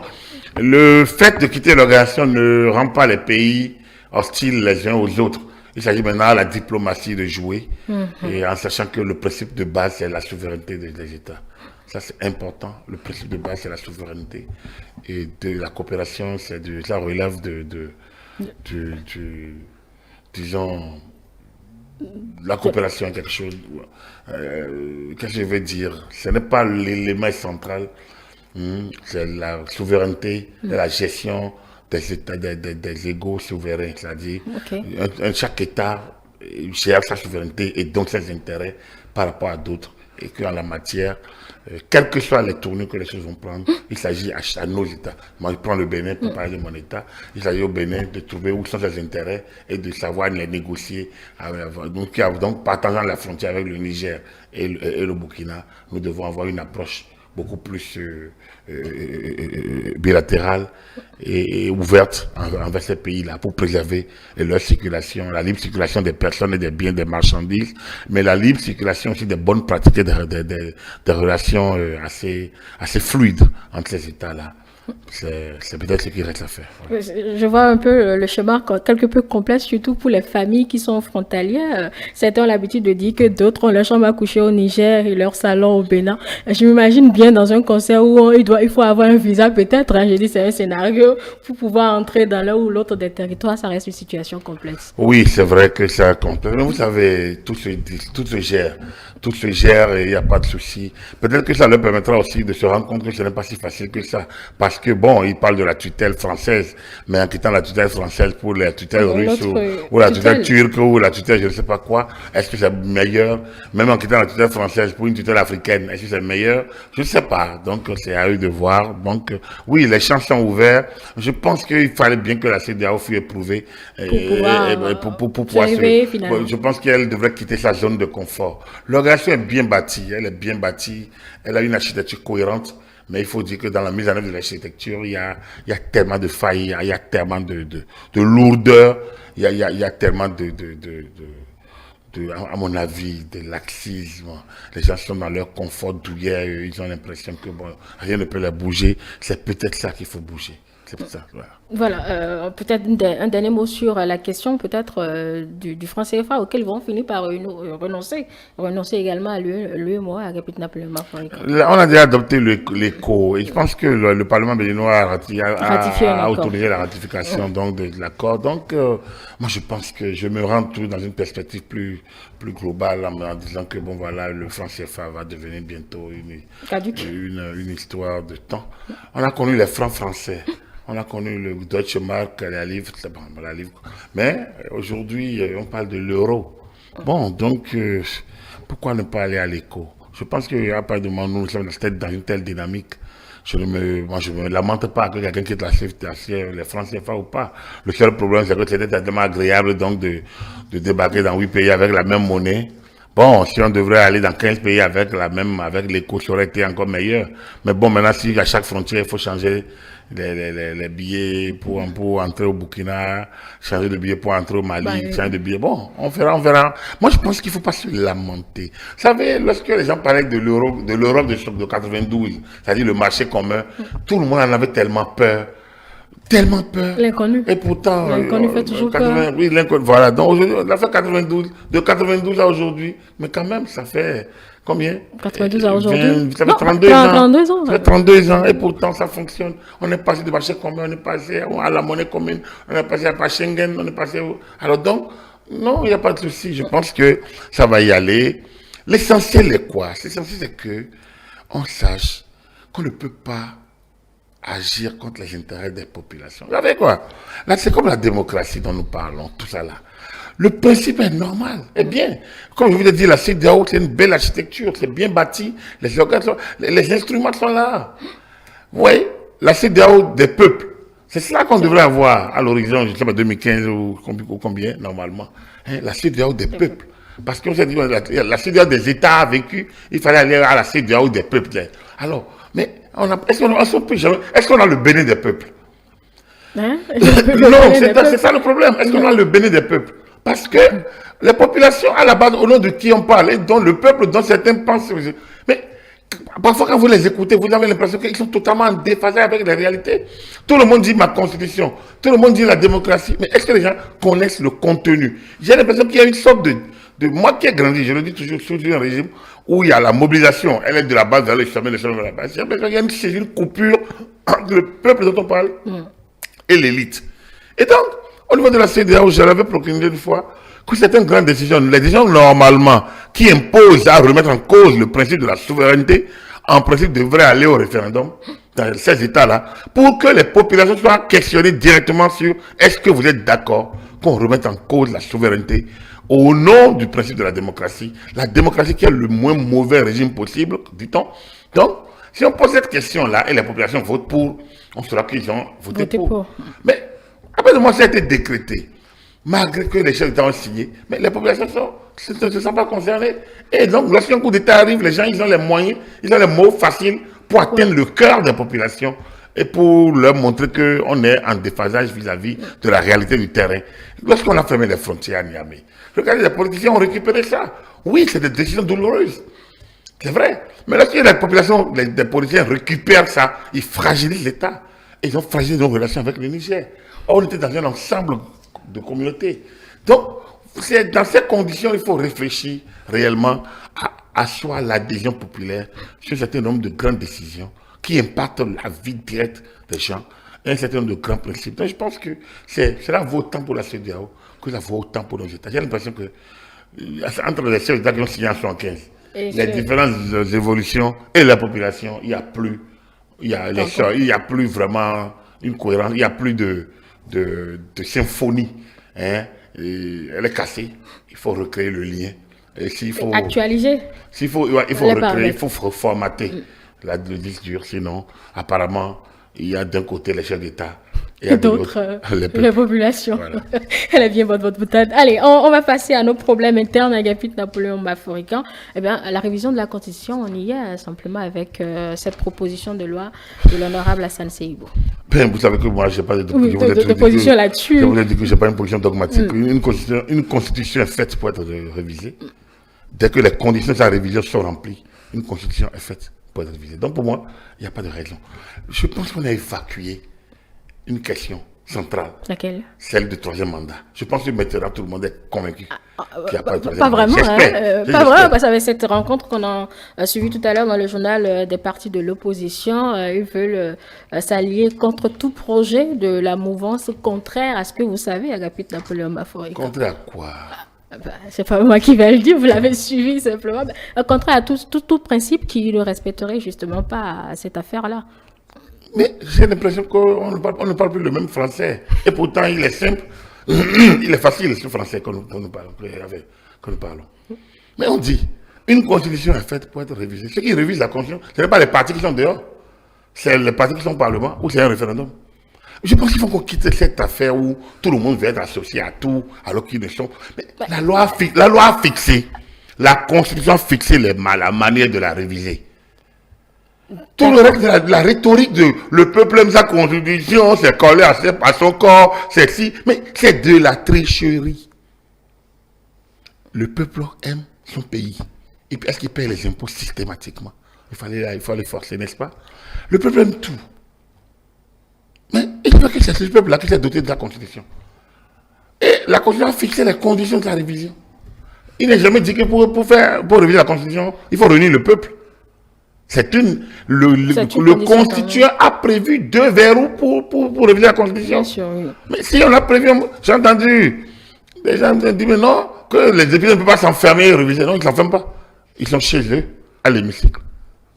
le fait de quitter l'organisation ne rend pas les pays hostiles les uns aux autres. Il s'agit maintenant à la diplomatie de jouer, et en sachant que le principe de base, c'est la souveraineté des États. Ça, c'est important. Le principe de base, c'est la souveraineté. Et de la coopération, ça relève disons, la coopération est quelque chose. Qu'est-ce que je veux dire? Ce n'est pas l'élément central. C'est la souveraineté et la gestion des États, des égaux souverains. C'est-à-dire, chaque État gère sa souveraineté et donc ses intérêts par rapport à d'autres. Et qu'en la matière, quelles que soient les tournures que les choses vont prendre, il s'agit à nos États. Moi, je prends le Bénin pour parler de mon État. Il s'agit au Bénin de trouver où sont ses intérêts et de savoir les négocier. Donc, partageant la frontière avec le Niger et le Burkina, nous devons avoir une approche beaucoup plus bilatérale et ouverte envers ces pays-là pour préserver leur circulation, la libre circulation des personnes et des biens, des marchandises, mais la libre circulation aussi des bonnes pratiques et des relations assez fluides entre ces États-là. C'est peut-être ce qui reste à faire. Ouais. Je vois un peu le schéma quelque peu complexe, surtout pour les familles qui sont frontalières. Certains ont l'habitude de dire que d'autres ont leur chambre à coucher au Niger et leur salon au Bénin. Je m'imagine bien dans un concert où il faut avoir un visa peut-être. Je dis c'est un scénario pour pouvoir entrer dans l'un ou l'autre des territoires. Ça reste une situation complexe. Oui, c'est vrai que c'est complexe. Mais vous savez, tout se gère et il n'y a pas de souci. Peut-être que ça leur permettra aussi de se rendre compte que ce n'est pas si facile que ça. Parce que bon, il parle de la tutelle française, mais en quittant la tutelle française pour la tutelle russe ou la tutelle turque ou la tutelle je ne sais pas quoi, est-ce que c'est meilleur? Même en quittant la tutelle française pour une tutelle africaine, est-ce que c'est meilleur? Je ne sais pas. Donc c'est à eux de voir. Donc oui, les champs sont ouverts. Je pense qu'il fallait bien que la CEDEAO fût éprouvée pour pouvoir je pense qu'elle devrait quitter sa zone de confort. L'organisation est bien bâtie, elle a une architecture cohérente. Mais il faut dire que dans la mise en œuvre de l'architecture, il y a tellement de failles, il y a tellement de lourdeur, il y a tellement à mon avis, de laxisme. Les gens sont dans leur confort douillet, ils ont l'impression que bon, rien ne peut les bouger. C'est peut-être ça qu'il faut bouger. C'est pour ça. Voilà, peut-être un dernier mot sur la question peut-être du franc CFA auquel ils vont finir par renoncer également à l'UEMOA, à Capitaine Napolema. On a déjà adopté l'éco et je pense que le Parlement béninois a autorisé la ratification donc, de l'accord. Donc, moi je pense que je me rends toujours dans une perspective plus globale en disant que bon voilà, le franc CFA va devenir bientôt une histoire de temps. On a connu les francs français. On a connu le Deutsche Mark, la livre, mais aujourd'hui, on parle de l'euro. Bon, donc, pourquoi ne pas aller à l'éco? Je pense qu'il n'y a pas de moment où nous sommes dans une telle dynamique. Je ne me lamente pas que quelqu'un quitte les francs CFA ou pas. Le seul problème, c'est que c'était tellement agréable donc de débarquer dans 8 pays avec la même monnaie. Bon, si on devrait aller dans 15 pays avec l'éco, ça aurait été encore meilleur. Mais bon, maintenant, si à chaque frontière, il faut changer les billets pour entrer au Burkina, changer de billet pour entrer au Mali, changer de billet. Bon, on verra. Moi, je pense qu'il ne faut pas se lamenter. Vous savez, lorsque les gens parlaient de l'Europe de 92, c'est-à-dire le marché commun, tout le monde en avait tellement peur. Tellement peur. L'inconnu. Et pourtant, l'inconnu fait toujours peur. Oui, l'inconnu. Voilà. Donc, aujourd'hui, on a fait 92. De 92 à aujourd'hui. Mais quand même, ça fait combien? 92 à aujourd'hui. Ça fait 32 ans. Ça fait 32 ans. Et pourtant, ça fonctionne. On est passé de marché commun, on est passé à la monnaie commune, on est passé à Schengen, on est passé Alors donc, non, il n'y a pas de souci. Je pense que ça va y aller. L'essentiel est quoi? L'essentiel, c'est que on sache qu'on ne peut pas agir contre les intérêts des populations. Vous savez quoi? Là, c'est comme la démocratie dont nous parlons, tout ça là. Le principe est normal, est bien. Comme je vous l'ai dit, la CEDEAO, c'est une belle architecture, c'est bien bâti, les instruments sont là. Vous voyez, la CEDEAO des peuples, C'est cela qu'on devrait avoir à l'horizon, je ne sais pas, 2015 ou combien, normalement. Hein, la CEDEAO des peuples. Parce qu'on s'est dit, la CEDEAO des États a vécu, il fallait aller à la CEDEAO des peuples. Alors, mais est-ce qu'on a le bénin des peuples? Hein? Non, c'est ça le problème. Est-ce qu'on a le bénin des peuples? Parce que les populations, à la base, au nom de qui on parle, et dont le peuple, dont certains pensent. Mais parfois, quand vous les écoutez, vous avez l'impression qu'ils sont totalement en déphasage avec la réalité. Tout le monde dit ma constitution, tout le monde dit la démocratie, mais est-ce que les gens connaissent le contenu? J'ai l'impression qu'il y a une sorte de moi qui ai grandi, je le dis toujours, sous un régime où il y a la mobilisation, elle est de la base vers le chemin vers la base. J'ai l'impression qu'il y a une coupure entre le peuple dont on parle et l'élite. Et donc, au niveau de la CEDEAO, je l'avais proclamé une fois que certaines grandes décisions, les décisions normalement qui imposent à remettre en cause le principe de la souveraineté, en principe devraient aller au référendum dans ces États-là pour que les populations soient questionnées directement sur est-ce que vous êtes d'accord qu'on remette en cause la souveraineté au nom du principe de la démocratie qui est le moins mauvais régime possible, dit-on. Donc, si on pose cette question-là et les populations votent pour, on saura qu'ils ont voté pour. Mais, après de moi, ça a été décrété. Malgré que les chefs d'État ont signé, mais les populations ne se sont pas concernées. Et donc, lorsqu'un coup d'État arrive, les gens, ils ont les moyens, ils ont les mots faciles pour atteindre le cœur des populations et pour leur montrer qu'on est en déphasage vis-à-vis de la réalité du terrain. Lorsqu'on a fermé les frontières à Niamey, regardez, les politiciens ont récupéré ça. Oui, c'est des décisions douloureuses. C'est vrai. Mais lorsque la population, les politiciens récupèrent ça, ils fragilisent l'État. Et ils ont fragilisé nos relations avec le Niger. On était dans un ensemble de communautés. Donc, c'est dans ces conditions, il faut réfléchir réellement à soit l'adhésion populaire sur un certain nombre de grandes décisions qui impactent la vie directe des gens et un certain nombre de grands principes. Donc, je pense que cela vaut autant pour la CEDEAO que ça vaut autant pour nos États. J'ai l'impression que entre les chefs d'État qui ont signé en 1975, les différentes évolutions et la population, il n'y a plus, il y a plus vraiment une cohérence, il n'y a plus de symphonie. Hein, elle est cassée, il faut recréer le lien. Et s'il faut actualiser. Il faut recréer, il faut reformater le disque dur, sinon, apparemment, il y a d'un côté les chefs d'État et d'autres, les populations. Voilà. Elle est bien votre boutade. Allez, on va passer à nos problèmes internes, Agapit Napoléon Baforican. Eh bien, la révision de la Constitution, on y est simplement avec cette proposition de loi de l'honorable Hassan Seibou. Ben, vous savez que moi, je n'ai pas de position là-dessus. Je voulais dire que je n'ai pas une position dogmatique. Une constitution est faite pour être révisée. Dès que les conditions de sa révision sont remplies, une constitution est faite pour être révisée. Donc pour moi, il n'y a pas de raison. Je pense qu'on a évacué une question centrale. Laquelle? Celle du troisième mandat. Je pense que maintenant tout le monde est convaincu qu'il n'y a pas de troisième pas mandat. Vraiment, pas vraiment, parce qu'avec cette rencontre qu'on a suivie tout à l'heure dans le journal des partis de l'opposition, ils veulent s'allier contre tout projet de la mouvance contraire à ce que vous savez, Agapit Napoléon Baforican. Contraire à quoi? C'est pas moi qui vais le dire, vous l'avez suivi simplement. Contraire à tout principe qui ne respecterait justement pas cette affaire-là. Mais j'ai l'impression qu'on ne parle plus le même français. Et pourtant, il est simple, il est facile ce français que nous parlons. Mais on dit, une constitution est faite pour être révisée. Ceux qui révisent la constitution, ce n'est pas les partis qui sont dehors, c'est les partis qui sont au Parlement ou c'est un référendum. Je pense qu'il faut qu'on quitte cette affaire où tout le monde veut être associé à tout, alors qu'ils ne sont. Mais la loi a fixé, la Constitution a fixé la manière de la réviser. Tout le reste de la rhétorique de le peuple aime sa constitution, c'est collé à son corps, c'est si. Mais c'est de la tricherie. Le peuple aime son pays. Et puis est-ce qu'il paye les impôts systématiquement? Il faut les forcer, n'est-ce pas? Le peuple aime tout. Mais il faut que c'est ce peuple-là qui s'est doté de la Constitution. Et la Constitution a fixé les conditions de la révision. Il n'est jamais dit que pour réviser la Constitution, il faut réunir le peuple. Le constituant a prévu 2 verrous pour réviser la Constitution. Bien sûr, oui. Mais si on a prévu, j'ai entendu des gens dire mais non, que les députés ne peuvent pas s'enfermer et réviser. Non, ils ne s'enferment pas. Ils sont chez eux, à l'hémicycle.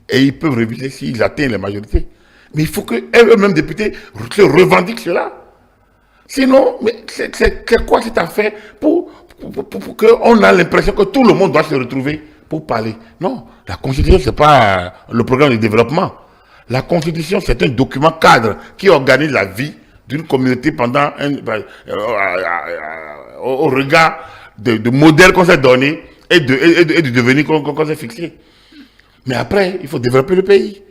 Et ils peuvent réviser s'ils atteignent la majorité. Mais il faut qu'eux-mêmes députés se revendiquent cela. Sinon, mais c'est quoi cette affaire pour qu'on ait l'impression que tout le monde doit se retrouver pour parler? Non, la Constitution, ce n'est pas le programme de développement. La Constitution, c'est un document cadre qui organise la vie d'une communauté au regard de modèles qu'on s'est donné et de devenir qu'on s'est fixé. Mais après, il faut développer le pays.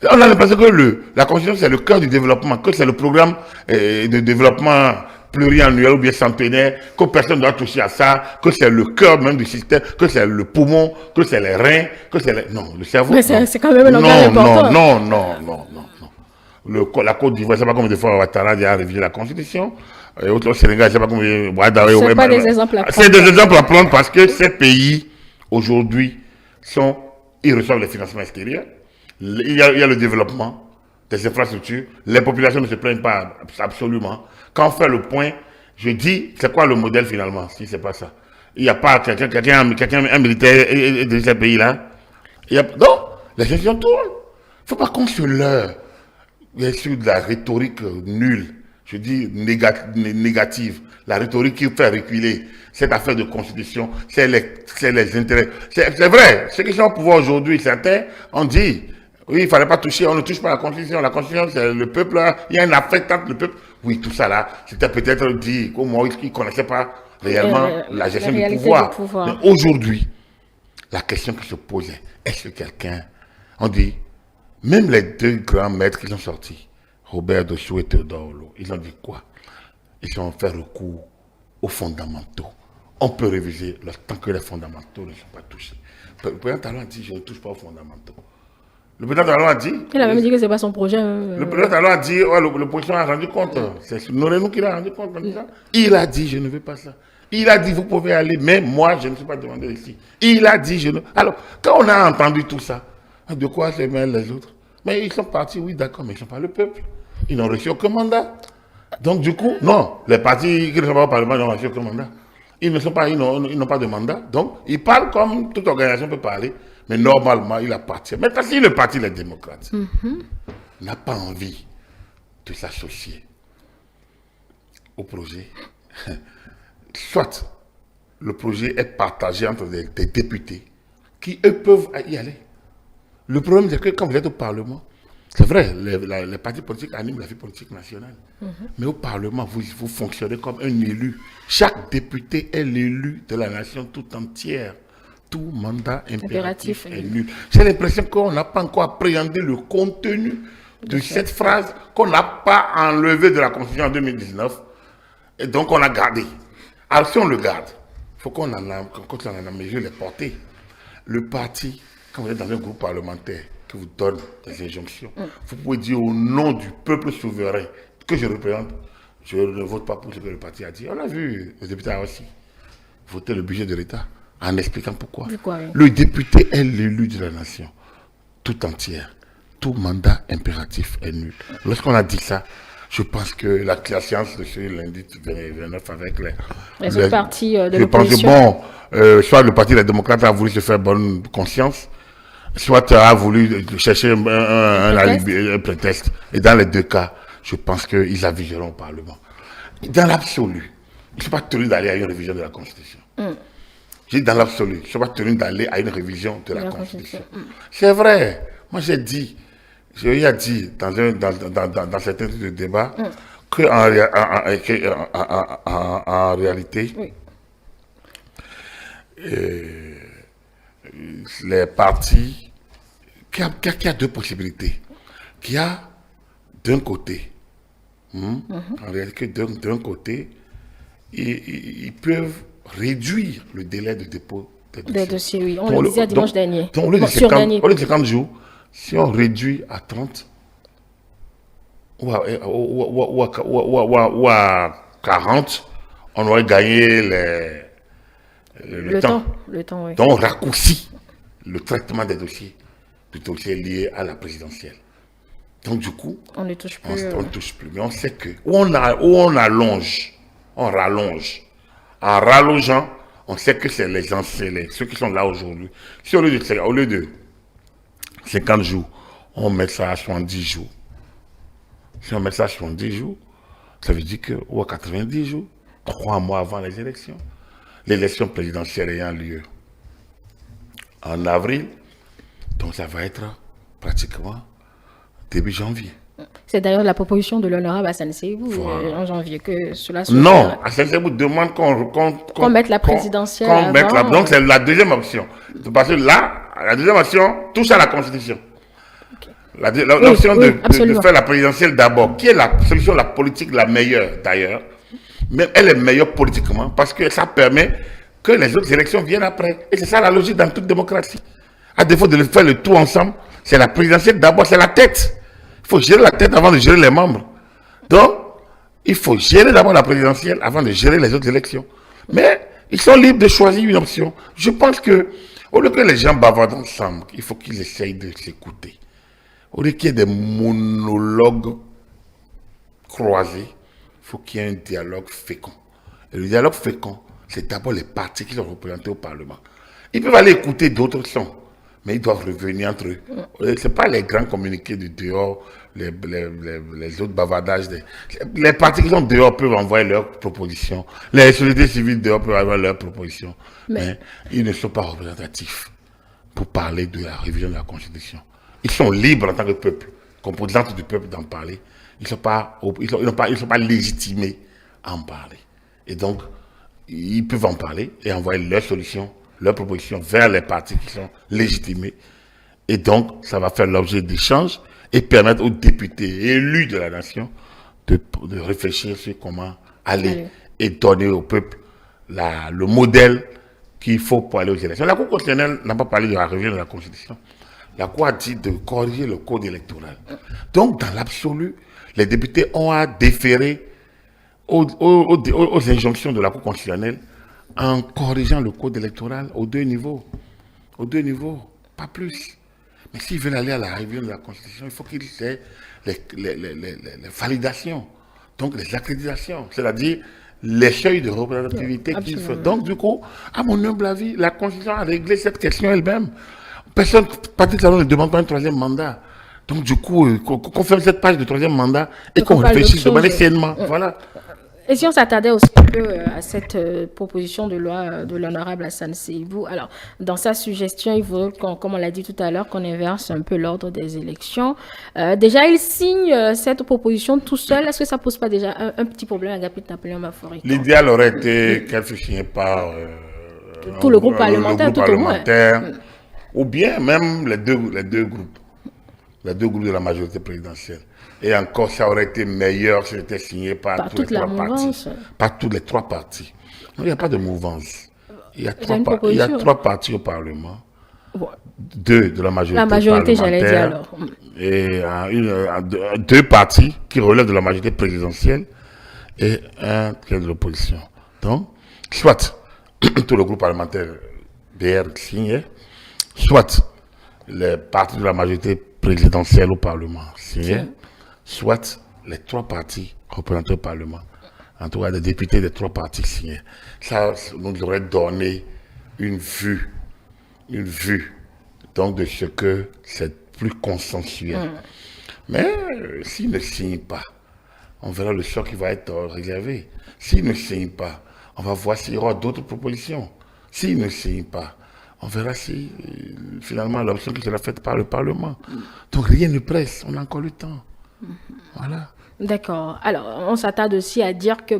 On a l'impression que la Constitution, c'est le cœur du développement, que c'est le programme de développement pluriannuel ou bien centenaire, que personne ne doit toucher à ça, que c'est le cœur même du système, que c'est le poumon, que c'est les reins, que c'est les... Non, le cerveau... Mais c'est quand même un organe important. Non. La Côte d'Ivoire, je ne sais pas combien de fois Ouattara a révisé la Constitution. Et au Sénégal, je ne sais pas combien... C'est pas des exemples à prendre. C'est des exemples à prendre parce que ces pays, aujourd'hui, ils reçoivent les financements extérieurs. Il y a le développement des infrastructures. Les populations ne se plaignent pas absolument. Quand on fait le point, je dis, c'est quoi le modèle finalement, si c'est pas ça? Il n'y a pas un militaire de ces pays-là. Non, les gestions tournent. Il ne faut pas qu'on se leurre sur de la rhétorique nulle, je dis négative, la rhétorique qui fait reculer cette affaire de constitution, c'est les intérêts. C'est vrai, ceux qui sont au pouvoir aujourd'hui, certains ont dit, oui, il ne fallait pas toucher, on ne touche pas à la constitution. La constitution, c'est le peuple, là, il y a un affect entre le peuple. Oui, tout ça là, c'était peut-être dit qu'au moins, ils ne connaissaient pas réellement la gestion du pouvoir. Mais aujourd'hui, la question qui se posait, est-ce que quelqu'un, on dit, même les deux grands maîtres qui sont sortis, Robert Dossou et Théodore Olo, ils ont dit quoi? Ils ont fait recours aux fondamentaux. On peut réviser tant que les fondamentaux ne sont pas touchés. Le président Talon a dit, je ne touche pas aux fondamentaux. Le président Talon a dit... Il a même dit que ce n'est pas son projet. Le président Talon a dit, ouais, l'opposition a rendu compte. C'est Norenou qui l'a rendu compte. Il a dit, je ne veux pas ça. Il a dit, vous pouvez aller, mais moi, je ne suis pas demandé ici. Il a dit, je ne... Alors, quand on a entendu tout ça, de quoi se mêlent les autres? Mais ils sont partis, oui, d'accord, mais ils ne sont pas le peuple. Ils n'ont reçu aucun mandat. Donc, du coup, non, les partis qui ne sont pas au Parlement n'ont reçu aucun mandat. Ils n'ont pas de mandat. Donc, ils parlent comme toute organisation peut parler. Mais normalement, il appartient. Maintenant, si le parti, les démocrates, n'a pas envie de s'associer au projet, soit le projet est partagé entre des députés qui, eux, peuvent y aller. Le problème, c'est que quand vous êtes au Parlement, c'est vrai, les partis politiques animent la vie politique nationale. Mais au Parlement, vous fonctionnez comme un élu. Chaque député est l'élu de la nation tout entière. Tout mandat impératif est nul. J'ai l'impression qu'on n'a pas encore appréhendé le contenu de cette phrase qu'on n'a pas enlevée de la Constitution en 2019. Et donc on a gardé. Alors si on le garde, il faut qu'on en a mesuré les portées. Le parti, quand vous êtes dans un groupe parlementaire qui vous donne des injonctions, vous pouvez dire au nom du peuple souverain que je représente, je ne vote pas pour ce que le parti a dit. On a vu, les députés aussi, voter le budget de l'État en expliquant pourquoi. Le député est l'élu de la nation tout entière. Tout mandat impératif est nul. Lorsqu'on a dit ça, je pense que la séance de ce lundi 29 avec les autres partis de l'opposition. Je pense que bon, soit le parti des démocrates a voulu se faire bonne conscience, soit a voulu chercher un prétexte. Et dans les deux cas, je pense qu'ils aviseront au Parlement. Dans l'absolu, ils ne sont pas tenus d'aller à une révision de la Constitution. J'ai dit dans l'absolu, je ne suis pas tenu d'aller à une révision de la Constitution. C'est vrai. Moi, j'ai dit, j'ai dit dans certains trucs de débat qu'en réalité, les partis, qu'il y a deux possibilités. Qu'il y a d'un côté, en réalité, d'un côté, ils peuvent réduire le délai de dépôt des dossiers. Oui. On le disait dimanche dernier. Donc, au lieu de 50 jours, si on réduit à 30 ou à 40, on aurait gagné le temps. Le temps, oui. Donc, on raccourcit le traitement des dossiers liés à la présidentielle. Donc, du coup, on ne touche plus. On ne touche plus. Mais on sait que où on allonge, on rallonge. En rallongeant, on sait que c'est les anciens, ceux qui sont là aujourd'hui. Si au lieu de 50 jours, on met ça à 70 jours. Si on met ça à 70 jours, ça veut dire que, ou à 90 jours, 3 mois avant les élections, l'élection présidentielle ayant lieu en avril, donc ça va être pratiquement début janvier. C'est d'ailleurs la proposition de l'honorable Hassan Seibou en janvier que cela se Non, Hassan Seibou demande qu'on mette la présidentielle avant. Donc c'est la deuxième option. Parce que là, la deuxième option touche à la Constitution. L'option de faire la présidentielle d'abord, qui est la solution, la politique la meilleure d'ailleurs, mais elle est meilleure politiquement parce que ça permet que les autres élections viennent après. Et c'est ça la logique dans toute démocratie. À défaut de faire le tout ensemble, c'est la présidentielle d'abord, c'est la tête. Il faut gérer la tête avant de gérer les membres. Donc, il faut gérer d'abord la présidentielle avant de gérer les autres élections. Mais ils sont libres de choisir une option. Je pense que, au lieu que les gens bavardent ensemble, il faut qu'ils essayent de s'écouter. Au lieu qu'il y ait des monologues croisés, il faut qu'il y ait un dialogue fécond. Et le dialogue fécond, c'est d'abord les partis qui sont représentés au Parlement. Ils peuvent aller écouter d'autres sons, mais ils doivent revenir entre eux. Ce n'est pas les grands communiqués du dehors, les autres bavardages. Les partis qui sont dehors peuvent envoyer leurs propositions. Les sociétés civiles dehors peuvent envoyer leurs propositions. Mais ils ne sont pas représentatifs pour parler de la révision de la Constitution. Ils sont libres en tant que peuple, composantes du peuple d'en parler. Ils ne sont pas légitimés à en parler. Et donc, ils peuvent en parler et envoyer leurs solutions, leurs propositions vers les partis qui sont légitimés. Et donc, ça va faire l'objet d'échanges et permettre aux députés élus de la nation de réfléchir sur comment aller et donner au peuple le modèle qu'il faut pour aller aux élections. La Cour constitutionnelle n'a pas parlé de la révision de la Constitution. La Cour a dit de corriger le code électoral. Donc, dans l'absolu, les députés ont à déférer aux injonctions de la Cour constitutionnelle en corrigeant le code électoral aux deux niveaux. Aux deux niveaux, pas plus. Mais s'ils veulent aller à la révision de la Constitution, il faut qu'ils aient les validations, donc les accréditations, c'est-à-dire les seuils de représentativité qu'il faut. Donc, du coup, à mon humble avis, la Constitution a réglé cette question elle-même. Personne, Patrick Talon ne demande pas un troisième mandat. Donc, du coup, qu'on ferme cette page de troisième mandat et qu'on réfléchisse de manière sainement. Voilà. Et si on s'attardait aussi un peu à cette proposition de loi de l'honorable Hassan Seibou, alors, dans sa suggestion, il veut, comme on l'a dit tout à l'heure, qu'on inverse un peu l'ordre des élections. Déjà, il signe cette proposition tout seul. Est-ce que ça ne pose pas déjà un petit problème à Agapit Napoléon Maforican? L'idéal aurait été qu'elle fût signée par tout le groupe parlementaire, tout au moins. Ou bien même les deux groupes. Les deux groupes de la majorité présidentielle. Et encore, ça aurait été meilleur si c'était signé par tous les trois partis. Par tous les trois partis. Il n'y a pas de mouvance. Il y a trois partis au Parlement. Deux de la majorité. La majorité, j'allais dire alors. Et deux partis qui relèvent de la majorité présidentielle et un qui est de l'opposition. Donc, soit tout le groupe parlementaire BR signe, soit les partis de la majorité présidentielle au Parlement signent, soit les trois partis représentés au Parlement, en tout cas des députés des trois partis signés. Ça nous aurait donné une vue donc de ce que c'est plus consensuel. Mais s'ils ne signent pas, on verra le sort qui va être réservé. S'ils ne signent pas, on va voir s'il y aura d'autres propositions. S'ils ne signent pas, on verra si finalement l'option qui sera faite par le Parlement. Donc rien ne presse, on a encore le temps. Voilà. D'accord. Alors, on s'attarde aussi à dire que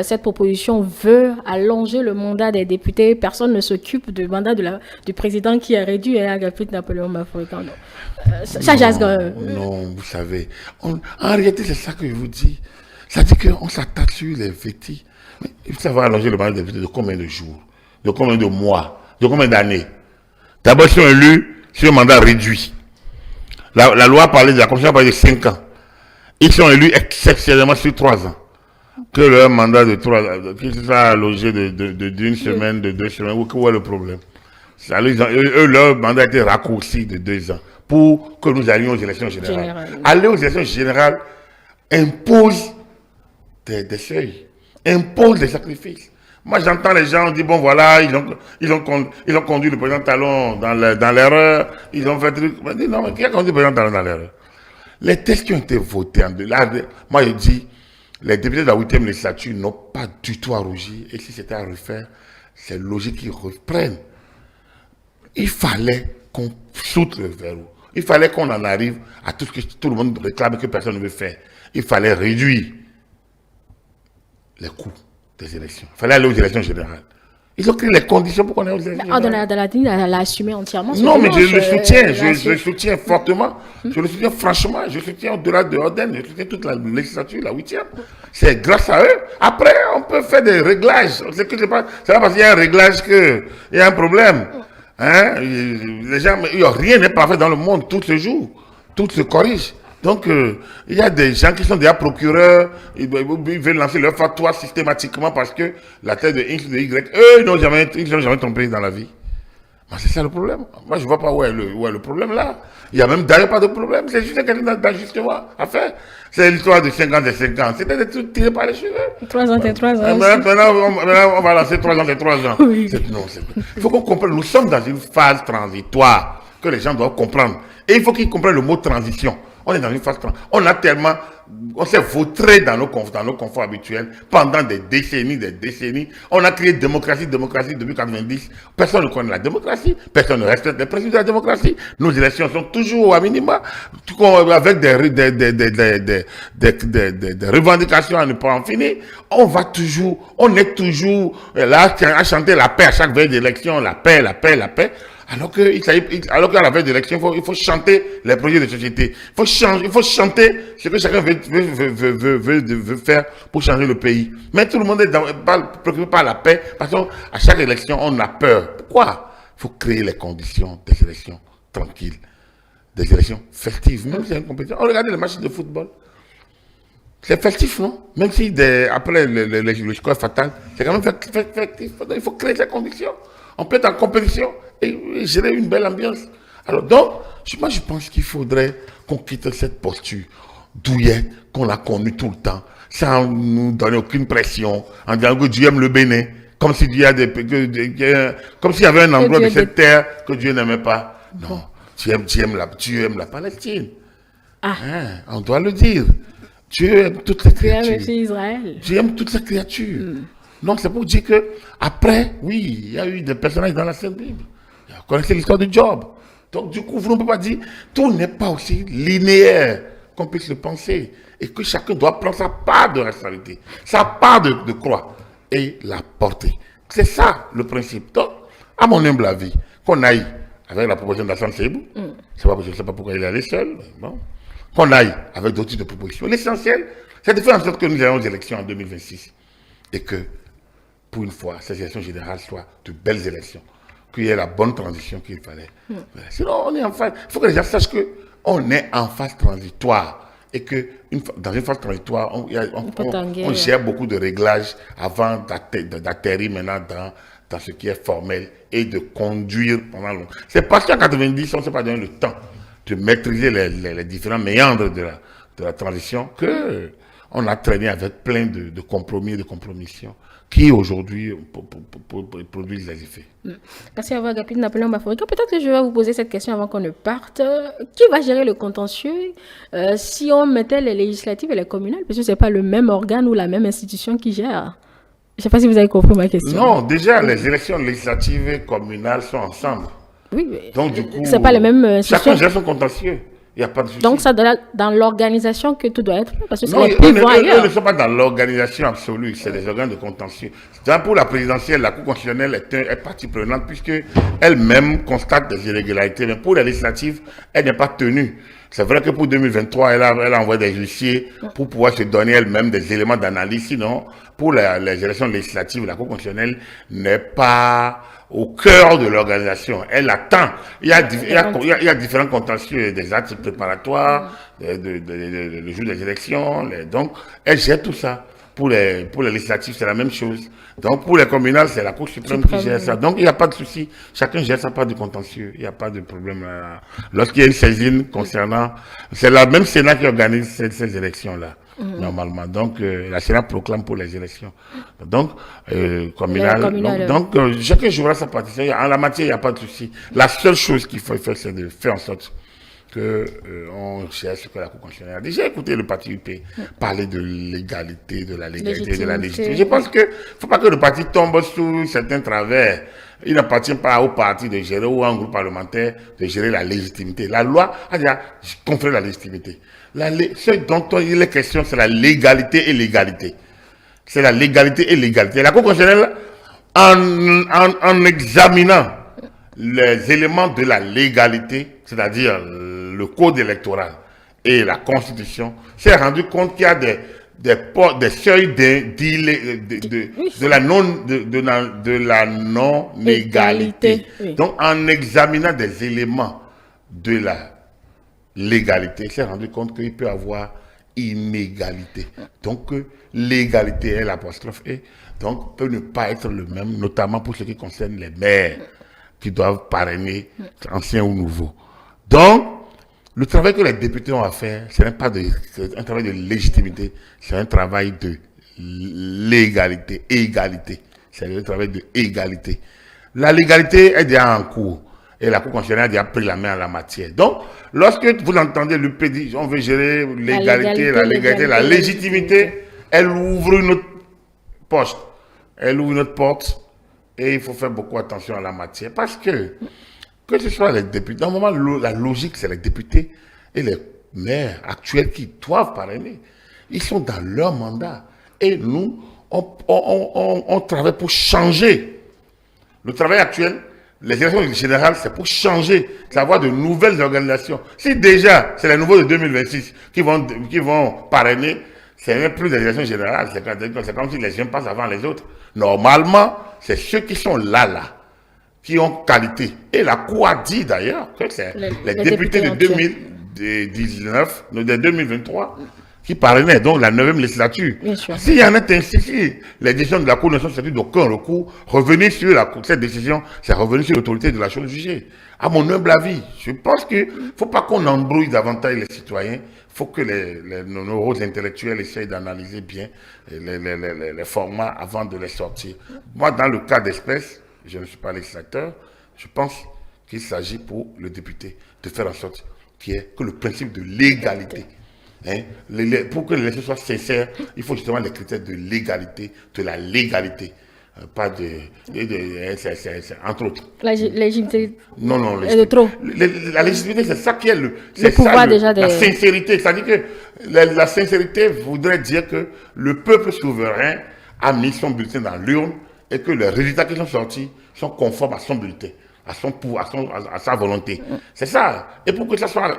cette proposition veut allonger le mandat des députés. Personne ne s'occupe du mandat du président qui est réduit à Agapit Napoléon Maforican. Ça jase quand même. Non, vous savez. En réalité, c'est ça que je vous dis. Ça dit qu'on s'attaque sur les effectifs. Mais ça va allonger le mandat des députés de combien de jours? De combien de mois? De combien d'années? D'abord, ils sont élus sur un mandat réduit. La loi parlait de la Constitution parlait de 5 ans. Ils sont élus exceptionnellement sur 3 ans. Que leur mandat de 3 ans, qu'ils soient allongé d'une semaine, de 2 semaines, où est le problème? Leur mandat a été raccourci de 2 ans pour que nous allions aux élections générales. Aller aux élections générales impose des seuils, impose des sacrifices. Moi, j'entends les gens dire, bon, voilà, ils ont conduit le président Talon dans l'erreur, ils ont fait truc. Je dis, non, mais qui a conduit le président Talon dans l'erreur? Les textes qui ont été votés moi, je dis, les députés de la 8e législature n'ont pas du tout à rougir. Et si c'était à refaire, c'est logique qu'ils reprennent. Il fallait qu'on saute le verrou. Il fallait qu'on en arrive à tout ce que tout le monde réclame et que personne ne veut faire. Il fallait réduire les coûts des élections. Il fallait aller aux élections générales. Ils ont créé les conditions pour qu'on aille aux élections générales. Elle l'a assumé entièrement. Non, mais je le soutiens fortement. Je le soutiens franchement. Je le soutiens au-delà de Oden. Je soutiens toute la législature, la 8e. C'est grâce à eux. Après, on peut faire des réglages. C'est pas parce qu'il y a un réglage qu'il y a un problème. Hein? Les gens, rien n'est parfait dans le monde. Tout se joue. Tout se corrige. Donc, il y a des gens qui sont déjà procureurs, ils veulent lancer leur fatwa systématiquement parce que la tête de X ou de Y, eux, ils n'ont jamais trompé dans la vie. C'est ça le problème. Moi, je ne vois pas où est le problème là. Il n'y a même d'ailleurs pas de problème. C'est juste quelqu'un d'ajustement à faire. C'est l'histoire de 50 et 50. C'était des trucs tirés par les cheveux. 3 ans, 3 ans. Maintenant, on va lancer 3 ans, 3 ans. Oui. Il faut qu'on comprenne. Nous sommes dans une phase transitoire que les gens doivent comprendre. Et il faut qu'ils comprennent le mot transition. On est dans une phase on a tellement, on s'est vautré dans nos conforts habituels pendant des décennies. On a créé démocratie depuis 90. Personne ne connaît la démocratie. Personne ne respecte les principes de la démocratie. Nos élections sont toujours à minima, avec des revendications à ne pas en finir. On est toujours là à chanter la paix à chaque veille d'élection, la paix. Alors qu'à la veille d'élection, il faut chanter les projets de société. Il faut chanter ce que chacun veut faire pour changer le pays. Mais tout le monde est préoccupé par la paix, parce qu'à chaque élection, on a peur. Pourquoi? Il faut créer les conditions des élections tranquilles, des élections festives. Même si c'est une compétition. Regardez les matchs de football. C'est festif, non? Même si après le score fatal, c'est quand même festif. Il faut créer ces conditions. On peut être en compétition et gérer une belle ambiance. Alors donc, moi je pense qu'il faudrait qu'on quitte cette posture douillette qu'on a connue tout le temps, sans nous donner aucune pression, en disant que Dieu aime le Bénin, comme s'il y avait un endroit de cette terre que Dieu n'aimait pas. Non, tu aimes la Palestine. On doit le dire. Dieu aime toutes les créatures. Dieu aime toutes les créatures. Non, c'est pour dire que après, oui, il y a eu des personnages dans la Sainte Bible. Vous connaissez l'histoire de Job. Donc, du coup, vous ne pouvez pas dire tout n'est pas aussi linéaire qu'on puisse le penser. Et que chacun doit prendre sa part de responsabilité, sa part de croix et la porter. C'est ça le principe. Donc, à mon humble avis, qu'on aille avec la proposition d'Assane Seibou, je ne sais pas pourquoi il est allé seul, bon, qu'on aille avec d'autres types de propositions. L'essentiel, c'est de faire en sorte que nous ayons aux élections en 2026 et que pour une fois, ces élections générales soient de belles élections, qu'il y ait la bonne transition qu'il fallait. Sinon, on est en phase. Il faut que les gens sachent qu'on est en phase transitoire et que dans une phase transitoire, on gère beaucoup de réglages avant d'atterrir maintenant dans ce qui est formel et de conduire pendant longtemps. C'est parce qu'en 90, on ne s'est pas donné le temps de maîtriser les différents méandres de la transition qu'on a traîné avec plein de compromis et de compromissions qui aujourd'hui produisent les effets. Merci à vous, Agapito Napoléon Baforica. Peut-être que je vais vous poser cette question avant qu'on ne parte. Qui va gérer le contentieux si on mettait les législatives et les communales? Parce que ce n'est pas le même organe ou la même institution qui gère. Je ne sais pas si vous avez compris ma question. Non, déjà, les élections législatives et communales sont ensemble. Oui, mais donc du coup, c'est pas les mêmes institutions. Chacun gère son contentieux. Il n'y a pas de souci. Donc, ça dans l'organisation que tout doit être fait, parce que non, c'est les plus ailleurs. Ils ne sont pas dans l'organisation absolue, c'est des organes de contentieux. Pour la présidentielle, la Cour constitutionnelle est partie prenante puisqu'elle-même constate des irrégularités. Mais pour les législatives, elle n'est pas tenue. C'est vrai que pour 2023, elle a envoyé des huissiers pour pouvoir se donner elle-même des éléments d'analyse. Sinon, pour les élections législatives, la Cour constitutionnelle n'est pas au cœur de l'organisation. Elle attend. Il y a différents contentieux, des actes préparatoires, le jour des élections. Donc, elle gère tout ça. Pour les législatives, c'est la même chose. Donc, pour les communales, c'est la Cour suprême qui gère ça. Donc, il n'y a pas de souci. Chacun gère sa part du contentieux. Il n'y a pas de problème. Lorsqu'il y a une saisine concernant... C'est la même Sénat qui organise ces élections-là, normalement. Donc, la Sénat proclame pour les élections. Donc, communales... Donc, chacun jouera sa partition. En la matière, il n'y a pas de souci. La seule chose qu'il faut faire, c'est de faire en sorte on cherche ce que la Cour constitutionnelle a dit. J'ai écouté le parti UP parler de l'égalité, de la légalité, de la légitimité. Je pense qu'il ne faut pas que le parti tombe sous certains travers. Il n'appartient pas au parti de gérer ou à un groupe parlementaire de gérer la légitimité. La loi a déjà conféré la légitimité. Ce dont il est question, c'est la légalité et l'égalité. C'est la légalité et l'égalité. La Cour constitutionnelle, en examinant les éléments de la légalité, c'est-à-dire le code électoral et la constitution, s'est rendu compte qu'il y a des seuils de la non-égalité. Oui. Donc, en examinant des éléments de la légalité, il s'est rendu compte qu'il peut y avoir inégalité. Donc, l'égalité est l'apostrophe E, donc peut ne pas être le même, notamment pour ce qui concerne les maires qui doivent parrainer, anciens ou nouveaux. Donc, le travail que les députés ont à faire, ce n'est pas un travail de légitimité, c'est un travail de légalité, égalité. C'est un travail de égalité. La légalité est déjà en cours et la Cour constitutionnelle a déjà pris la main en la matière. Donc, lorsque vous entendez l'UP dire on veut gérer l'égalité, la légalité, la légitimité, elle ouvre une autre poste, elle ouvre une autre porte. Et il faut faire beaucoup attention à la matière parce que ce soit les députés, dans le moment, la logique, c'est les députés et les maires actuels qui doivent parrainer. Ils sont dans leur mandat. Et nous, on travaille pour changer. Le travail actuel, les élections générales, c'est pour changer, c'est avoir de nouvelles organisations. Si déjà, c'est les nouveaux de 2026 qui vont parrainer, ce n'est plus des élections générales, c'est comme si les uns passent avant les autres. Normalement, c'est ceux qui sont là, qui ont qualité. Et la Cour a dit d'ailleurs que c'est les députés de 2019, de 2023, qui parrainaient donc la 9e législature. S'il y en a ainsi, si les décisions de la Cour ne sont sorties d'aucun recours, revenir sur cette décision, c'est revenir sur l'autorité de la chose jugée. À mon humble avis, je pense qu'il ne faut pas qu'on embrouille davantage les citoyens. Il faut que nos intellectuels essayent d'analyser bien les formats avant de les sortir. Moi, dans le cas d'espèce, je ne suis pas législateur, je pense qu'il s'agit pour le député de faire en sorte que le principe de l'égalité, pour que l'élection soit sincère, il faut justement les critères de l'égalité, de la légalité. Pas entre autres. La légitimité. Non, la légitimité, c'est ça qui est le pouvoir déjà la sincérité. C'est-à-dire que la sincérité voudrait dire que le peuple souverain a mis son bulletin dans l'urne et que les résultats qui sont sortis sont conformes à son bulletin, à son pouvoir, à sa volonté. C'est ça. Et pour que ça soit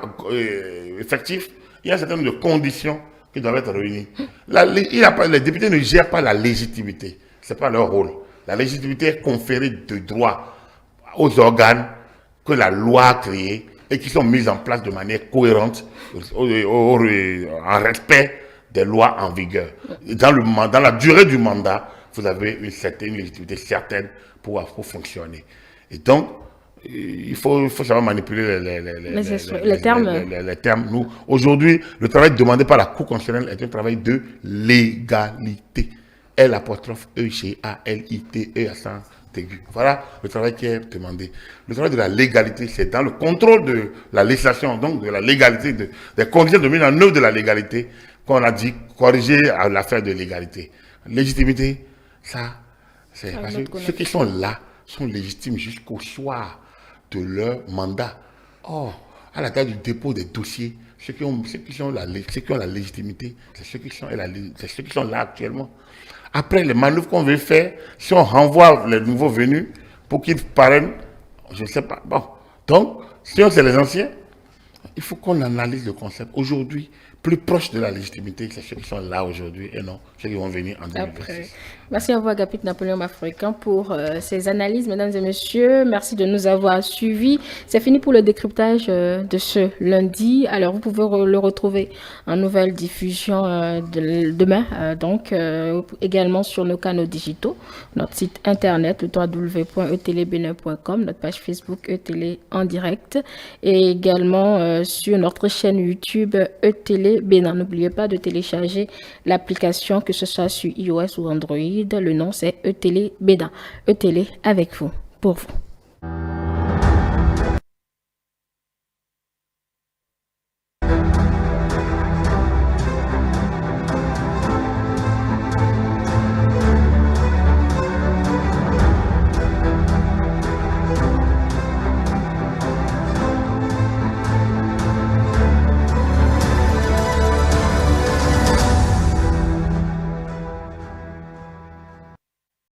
effectif, il y a un certain nombre de conditions qui doivent être réunies. Les députés ne gèrent pas la légitimité. Ce n'est pas leur rôle. La légitimité est conférée de droit aux organes que la loi a créés et qui sont mis en place de manière cohérente en respect des lois en vigueur. Dans la durée du mandat, vous avez une certaine légitimité certaine pour fonctionner. Et donc, il faut savoir manipuler les termes. Nous, aujourd'hui, le travail demandé par la Cour constitutionnelle est un travail de légalité. L''E-G-A-L-I-T-E accent aigu. Voilà le travail qui est demandé. Le travail de la légalité, c'est dans le contrôle de la législation, donc de la légalité, des conditions de mise en œuvre de la légalité, qu'on a dit corriger à l'affaire de l'égalité. Légitimité, ça, c'est parce que ceux qui sont là sont légitimes jusqu'au soir de leur mandat. Or, à la date du dépôt des dossiers, ceux qui ont la légitimité, c'est ceux qui sont là actuellement. Après les manœuvres qu'on veut faire, si on renvoie les nouveaux venus pour qu'ils parrainent, je ne sais pas. Bon, donc, si on c'est les anciens, il faut qu'on analyse le concept. Aujourd'hui, plus proche de la légitimité, c'est ceux qui sont là aujourd'hui et non ceux qui vont venir en 2026. Merci à vous, Agapit Napoléon Mafroikan, pour ces analyses, mesdames et messieurs. Merci de nous avoir suivis. C'est fini pour le décryptage de ce lundi. Alors, vous pouvez le retrouver en nouvelle diffusion demain, également sur nos canaux digitaux, notre site internet, le www.etélébenin.com, notre page Facebook ETélé en direct, et également sur notre chaîne YouTube ETélé Bénin. N'oubliez pas de télécharger l'application, que ce soit sur iOS ou Android. Le nom, c'est ETélé Bénin. ETélé avec vous, pour vous.